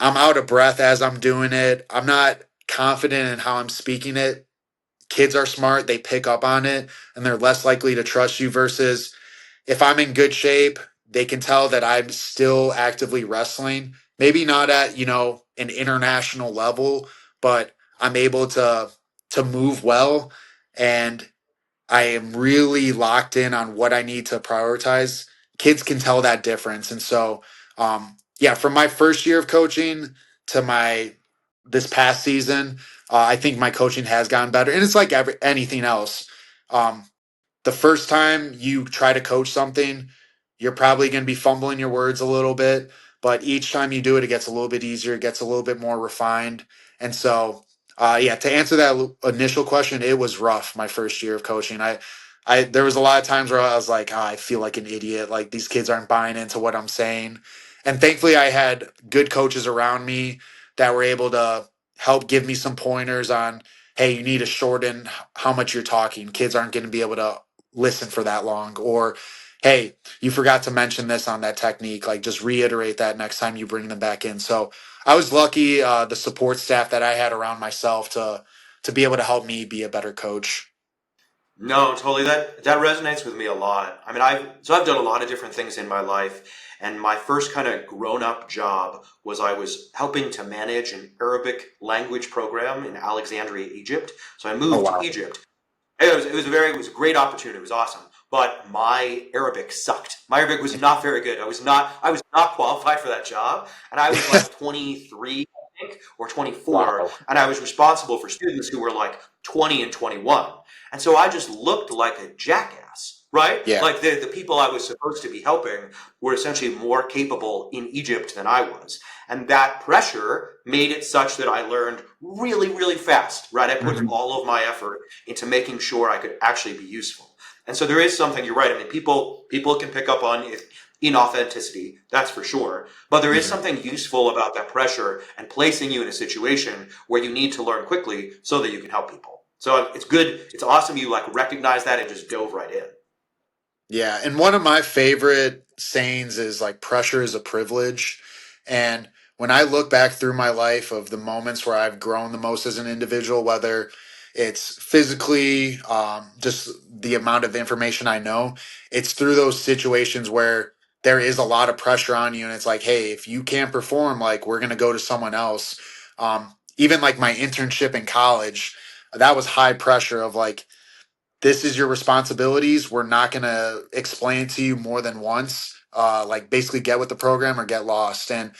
I'm out of breath as I'm doing it, I'm not confident in how I'm speaking it. Kids are smart, they pick up on it, and they're less likely to trust you versus if I'm in good shape, they can tell that I'm still actively wrestling. Maybe not at, an international level, but I'm able to move well and I am really locked in on what I need to prioritize. Kids can tell that difference. And so yeah, from my first year of coaching to my this past season, I think my coaching has gotten better. And it's like anything else. Um, the first time you try to coach something, you're probably going to be fumbling your words a little bit, but each time you do it, it gets a little bit easier, it gets a little bit more refined. And so, yeah, to answer that initial question, it was rough my first year of coaching. There was a lot of times where I was like, I feel like an idiot. Like these kids aren't buying into what I'm saying. And thankfully, I had good coaches around me that were able to help give me some pointers on, hey, you need to shorten how much you're talking. Kids aren't going to be able to listen for that long, or hey, you forgot to mention this on that technique, like just reiterate that next time you bring them back in. So I was lucky, the support staff that I had around myself to be able to help me be a better coach. No, totally. That resonates with me a lot. I mean, I've done a lot of different things in my life, and my first kind of grown-up job was I was helping to manage an Arabic language program in Alexandria, Egypt. So I Oh moved to wow. Egypt. It was a great opportunity. It was awesome. But my Arabic sucked. My Arabic was not very good. I was not qualified for that job. And I was like 23, I think, or 24. Wow. And I was responsible for students who were like 20 and 21. And so I just looked like a jackass, right? Yeah. Like the people I was supposed to be helping were essentially more capable in Egypt than I was. And that pressure made it such that I learned really, really fast, right? I put Mhm. all of my effort into making sure I could actually be useful. And so there is something, you're right. I mean, people can pick up on inauthenticity, that's for sure. But there is Mhm. something useful about that pressure and placing you in a situation where you need to learn quickly so that you can help people. So it's good. It's awesome you like recognize that and just dove right in. Yeah, and one of my favorite sayings is like pressure is a privilege. And when I look back through my life of the moments where I've grown the most as an individual, whether it's physically, just the amount of information I know, it's through those situations where there is a lot of pressure on you, and it's like, hey, if you can't perform, like we're gonna go to someone else. Even like my internship in college, that was high pressure of like this is your responsibilities. We're not going to explain it to you more than once. Like basically get with the program or get lost. And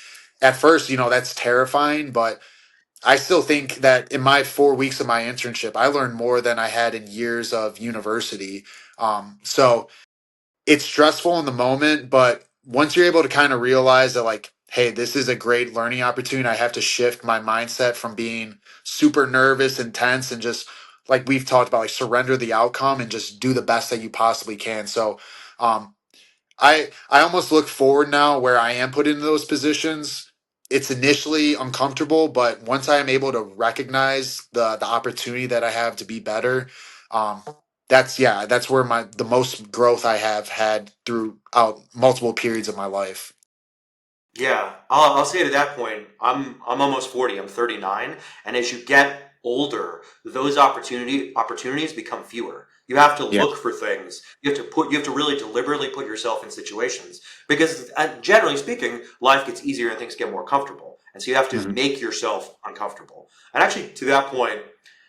at first, that's terrifying, but I still think that in my 4 weeks of my internship, I learned more than I had in years of university. So it's stressful in the moment, but once you're able to kind of realize that, like, hey, this is a great learning opportunity, I have to shift my mindset from being super nervous and tense and just like we've talked about, like surrender the outcome and just do the best that you possibly can. So, um, I almost look forward now where I am put into those positions. It's initially uncomfortable, but once I am able to recognize the opportunity that I have to be better, um, that's where the most growth I have had throughout multiple periods of my life. Yeah, I'll say to that point, I'm almost 40. I'm 39, and as you get older, those opportunities become fewer. You have to Yeah. look for things. You have to really deliberately put yourself in situations because, generally speaking, life gets easier and things get more comfortable, and so you have to Mhm. make yourself uncomfortable. And actually, to that point,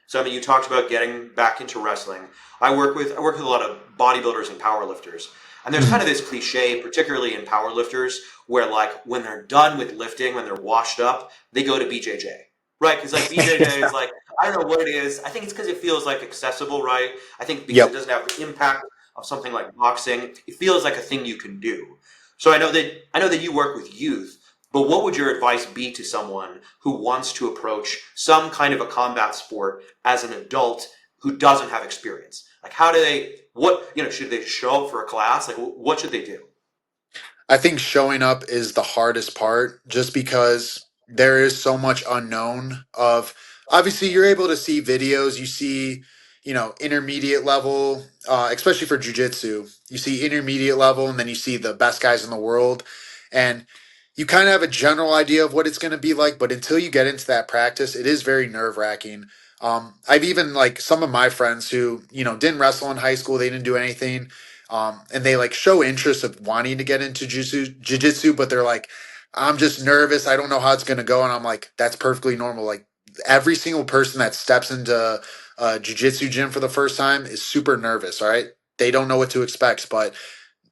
so I mean, you talked about getting back into wrestling. I work with a lot of bodybuilders and powerlifters, and there's kind Mhm. of this cliche, particularly in powerlifters where like when they're done with lifting, when they're washed up, they go to BJJ, right? Because like BJJ is like I don't know what it is. I think it's because it feels like accessible, right? I think because it Yep. doesn't have the impact of something like boxing, it feels like a thing you can do. So I know that you work with youth, but what would your advice be to someone who wants to approach some kind of a combat sport as an adult who doesn't have experience? Like how do they what should they show up for a class? Like what should they do? I think showing up is the hardest part just because there is so much unknown of obviously you're able to see videos, you see, intermediate level, especially for jujitsu, you see intermediate level and then you see the best guys in the world. And you kind of have a general idea of what it's going to be like, but until you get into that practice, it is very nerve wracking. I've even like some of my friends who, didn't wrestle in high school, they didn't do anything. And they like show interest of wanting to get into jiu-jitsu, but they're like, I'm just nervous. I don't know how it's going to go. And I'm like, that's perfectly normal. Like every single person that steps into a jiu-jitsu gym for the first time is super nervous. All right. They don't know what to expect, but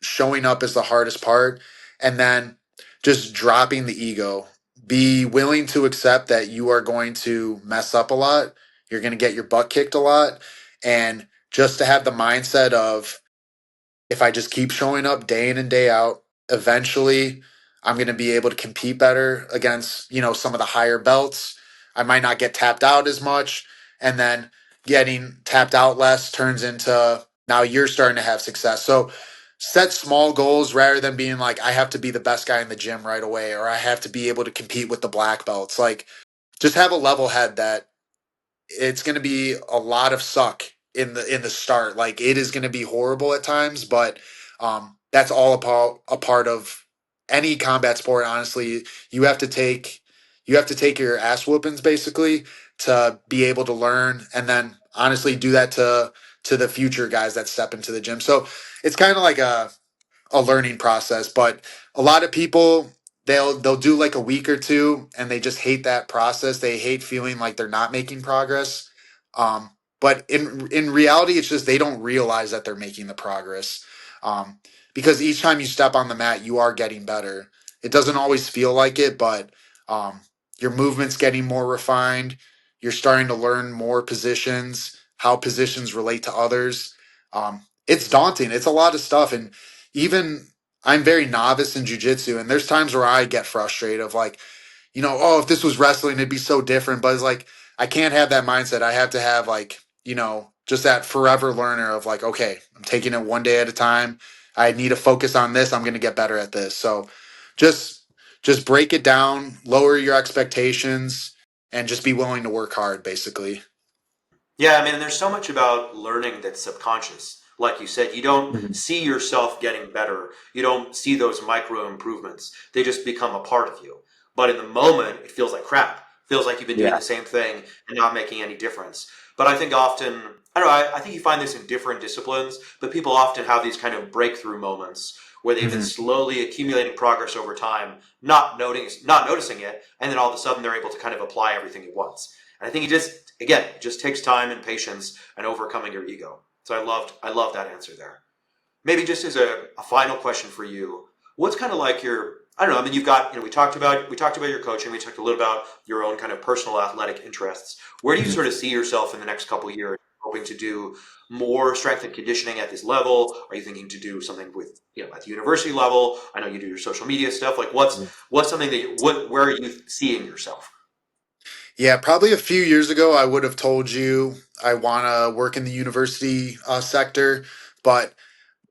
showing up is the hardest part. And then just dropping the ego, be willing to accept that you are going to mess up a lot. You're going to get your butt kicked a lot. And just to have the mindset of, if I just keep showing up day in and day out, eventually I'm going to be able to compete better against, some of the higher belts. I might not get tapped out as much. And then getting tapped out less turns into now you're starting to have success. So set small goals rather than being like, I have to be the best guy in the gym right away, or I have to be able to compete with the black belts. Like, just have a level head that it's going to be a lot of suck in the start. Like it is going to be horrible at times, but that's all a part of any combat sport. Honestly, you have to take you have to take your ass whoopings basically to be able to learn, and then honestly do that to the future guys that step into the gym. So it's kind of like a learning process, but a lot of people they'll do like a week or two and they just hate that process. They hate feeling like they're not making progress. Um, but in reality, it's just they don't realize that they're making the progress. Um, because each time you step on the mat, you are getting better. It doesn't always feel like it, but um, your movement's getting more refined. You're starting to learn more positions, how positions relate to others. It's daunting. It's a lot of stuff, and even I'm very novice in jujitsu, and there's times where I get frustrated of like, oh, if this was wrestling, it'd be so different. But it's like I can't have that mindset. I have to have like, just that forever learner of like, okay, I'm taking it one day at a time. I need to focus on this. I'm going to get better at this. So just just break it down, lower your expectations, and just be willing to work hard, basically. Yeah, I mean, there's so much about learning that's subconscious. Like you said, you don't Mhm. see yourself getting better. You don't see those micro improvements. They just become a part of you. But in the moment, it feels like crap. Feels like you've been doing Yeah. the same thing and not making any difference. But I think often, I don't know, I think you find this in different disciplines, but people often have these kind of breakthrough moments where they've been Mhm. slowly accumulating progress over time, not noticing it, and then all of a sudden they're able to kind of apply everything at once. And I think it just takes time and patience and overcoming your ego. So I loved that answer there. Maybe just as a final question for you, what's kind of like your I don't know. I mean, you've got we talked about your coaching. We talked a little about your own kind of personal athletic interests. Where do you Mhm. sort of see yourself in the next couple of years? Hoping to do more strength and conditioning at this level? Are you thinking to do something with at the university level? I know you do your social media stuff. Like what's something that where are you seeing yourself? Yeah, probably a few years ago, I would have told you I want to work in the university sector, but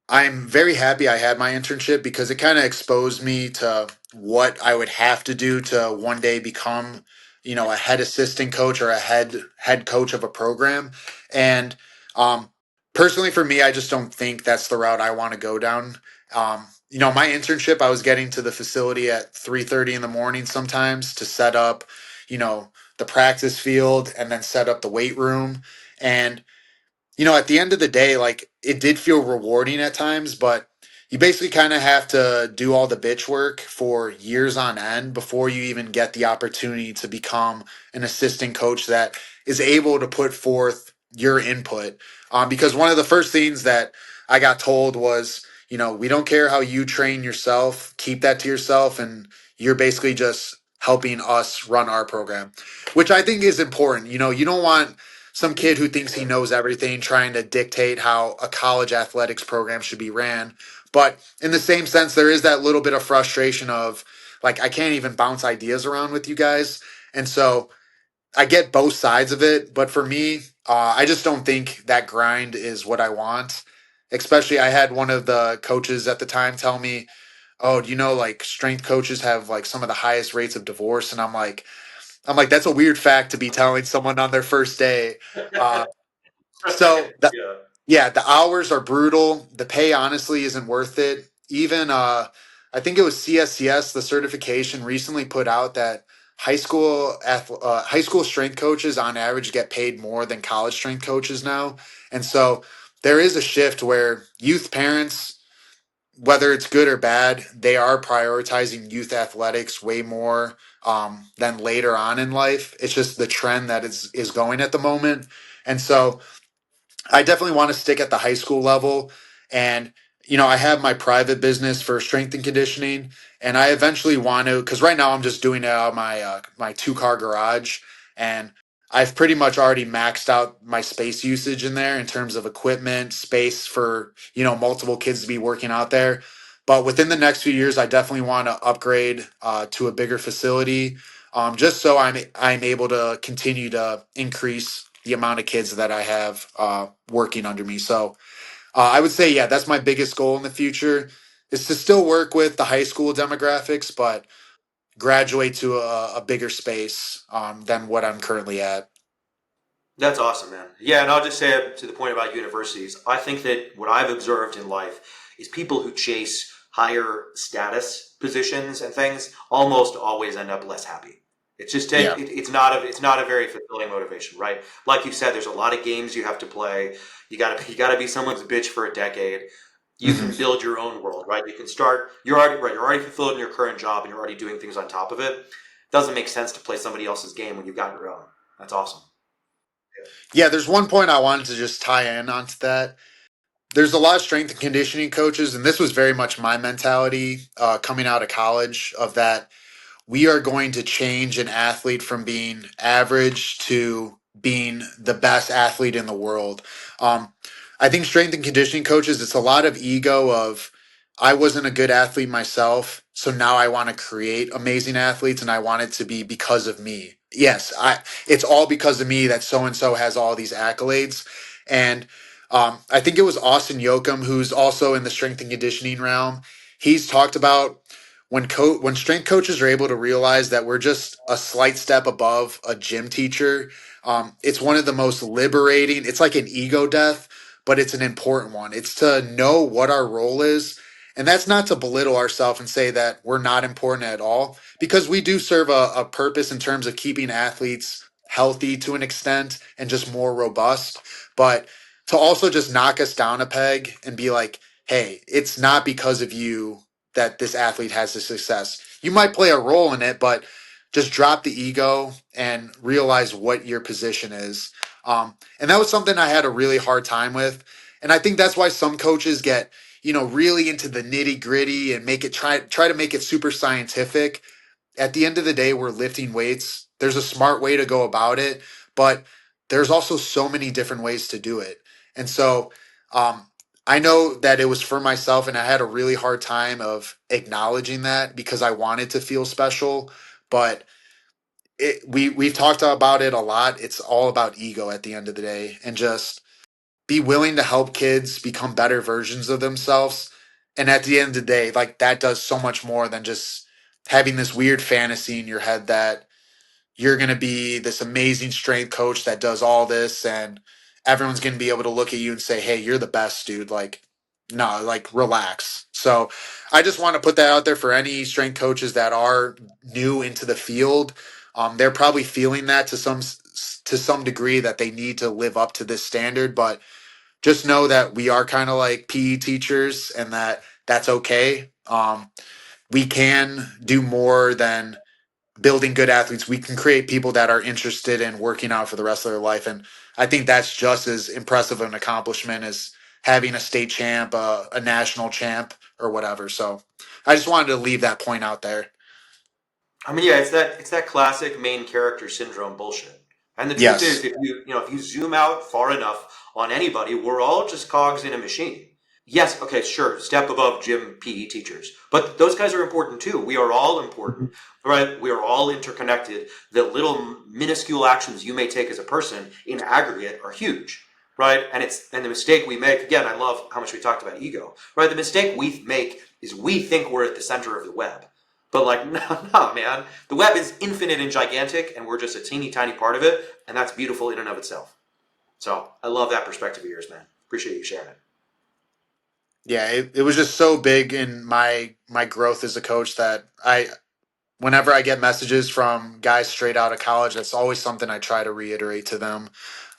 I'm very happy I had my internship because it kind of exposed me to what I would have to do to one day become, a head assistant coach or a head coach of a program. And um, personally, for me, I just don't think that's the route I want to go down. My internship, I was getting to the facility at 3:30 in the morning sometimes to set up, the practice field and then set up the weight room. And at the end of the day, like it did feel rewarding at times, but you basically kind of have to do all the bitch work for years on end before you even get the opportunity to become an assistant coach that is able to put forth your input. Because one of the first things that I got told was, we don't care how you train yourself, keep that to yourself, and you're basically just helping us run our program, which I think is important. You don't want some kid who thinks he knows everything trying to dictate how a college athletics program should be ran. But in the same sense, there is that little bit of frustration of like, I can't even bounce ideas around with you guys. And so I get both sides of it. But for me, I just don't think that grind is what I want. Especially, I had one of the coaches at the time tell me, oh, do you know like strength coaches have like some of the highest rates of divorce? And I'm like, that's a weird fact to be telling someone on their first day. Uh, so the, Yeah. yeah, the hours are brutal. The pay honestly isn't worth it. Even I think it was CSCS, the certification recently put out that high school strength coaches on average get paid more than college strength coaches now. And so there is a shift where youth parents, whether it's good or bad, they are prioritizing youth athletics way more than later on in life. It's just the trend that is going at the moment. And so I definitely want to stick at the high school level. And, I have my private business for strength and conditioning. And I eventually want to, because right now I'm just doing it out of my 2-car garage. And I've pretty much already maxed out my space usage in there in terms of equipment, space for, multiple kids to be working out there. But within the next few years, I definitely want to upgrade to a bigger facility, just so I'm able to continue to increase the amount of kids that I have working under me. So I would say, yeah, that's my biggest goal in the future is to still work with the high school demographics, but graduate to a bigger space than what I'm currently at. That's awesome, man. Yeah, and I'll just say to the point about universities, I think that what I've observed in life is people who chase higher status positions and things almost always end up less happy. It's just Yeah. it's not a very fulfilling motivation, right? Like you said, there's a lot of games you have to play. You gotta be someone's bitch for a decade. You Hmm. can build your own world, right? You can start. You're already right. You're already fulfilled in your current job, and you're already doing things on top of it. It doesn't make sense to play somebody else's game when you've got your own. That's awesome. Yeah, there's one point I wanted to just tie in onto that. There's a lot of strength and conditioning coaches, and this was very much my mentality coming out of college of that we are going to change an athlete from being average to being the best athlete in the world. Um, I think strength and conditioning coaches, it's a lot of ego of I wasn't a good athlete myself, so now I want to create amazing athletes and I want it to be because of me. Yes, it's all because of me that so and so has all these accolades. And I think it was Austin Yoakum, who's also in the strength and conditioning realm. He's talked about when strength coaches are able to realize that we're just a slight step above a gym teacher, it's one of the most liberating. It's like an ego death, but it's an important one. It's to know what our role is, and that's not to belittle ourselves and say that we're not important at all, because we do serve a purpose in terms of keeping athletes healthy to an extent and just more robust. But to also just knock us down a peg and be like, hey, it's not because of you that this athlete has the success. You might play a role in it, but just drop the ego and realize what your position is. And that was something I had a really hard time with. And I think that's why some coaches get, really into the nitty gritty and make it try to make it super scientific. At the end of the day, we're lifting weights. There's a smart way to go about it, but there's also so many different ways to do it. And so um, I know that it was for myself, and I had a really hard time of acknowledging that because I wanted to feel special. But we've talked about it a lot. It's all about ego at the end of the day, and just be willing to help kids become better versions of themselves. And at the end of the day, like that does so much more than just having this weird fantasy in your head that you're going to be this amazing strength coach that does all this and everyone's going to be able to look at you and say, hey, you're the best, dude. Like, no, like relax. So I just want to put that out there for any strength coaches that are new into the field. They're probably feeling that to some degree that they need to live up to this standard, but just know that we are kind of like PE teachers and that that's okay. We can do more than building good athletes. We can create people that are interested in working out for the rest of their life. And I think that's just as impressive an accomplishment as having a state champ, a national champ, or whatever. So I just wanted to leave that point out there. I mean, yeah, it's that classic main character syndrome bullshit. And the truth is, Yes. if you zoom out far enough on anybody, we're all just cogs in a machine. Yes, okay, sure, step above gym PE teachers, but those guys are important too. We are all important, right? We are all interconnected. The little minuscule actions you may take as a person in aggregate are huge, right? And the mistake we make again. I love how much we talked about ego, right? The mistake we make is we think we're at the center of the web. But like, no, man. The web is infinite and gigantic, and we're just a teeny tiny part of it, and that's beautiful in and of itself. So I love that perspective of yours, man. Appreciate you sharing it. Yeah, it was just so big in my growth as a coach that I whenever I get messages from guys straight out of college, that's always something I try to reiterate to them,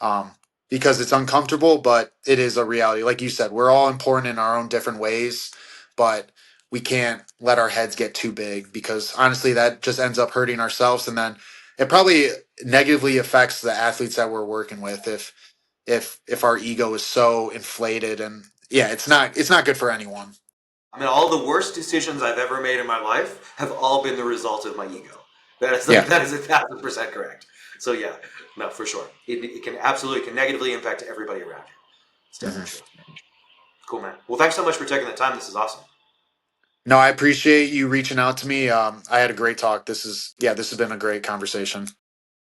um, because it's uncomfortable, but it is a reality. Like you said, we're all important in our own different ways, but we can't let our heads get too big because honestly, that just ends up hurting ourselves, and then it probably negatively affects the athletes that we're working with if our ego is so inflated. And yeah, it's not good for anyone. I mean, all the worst decisions I've ever made in my life have all been the result of my ego. That is like Yeah. that is 1,000% correct. So yeah, no, for sure. It can absolutely can negatively impact everybody around you. It's definitely Mhm. true. Cool, man. Well, thanks so much for taking the time. This is awesome. No, I appreciate you reaching out to me. I had a great talk. This has been a great conversation.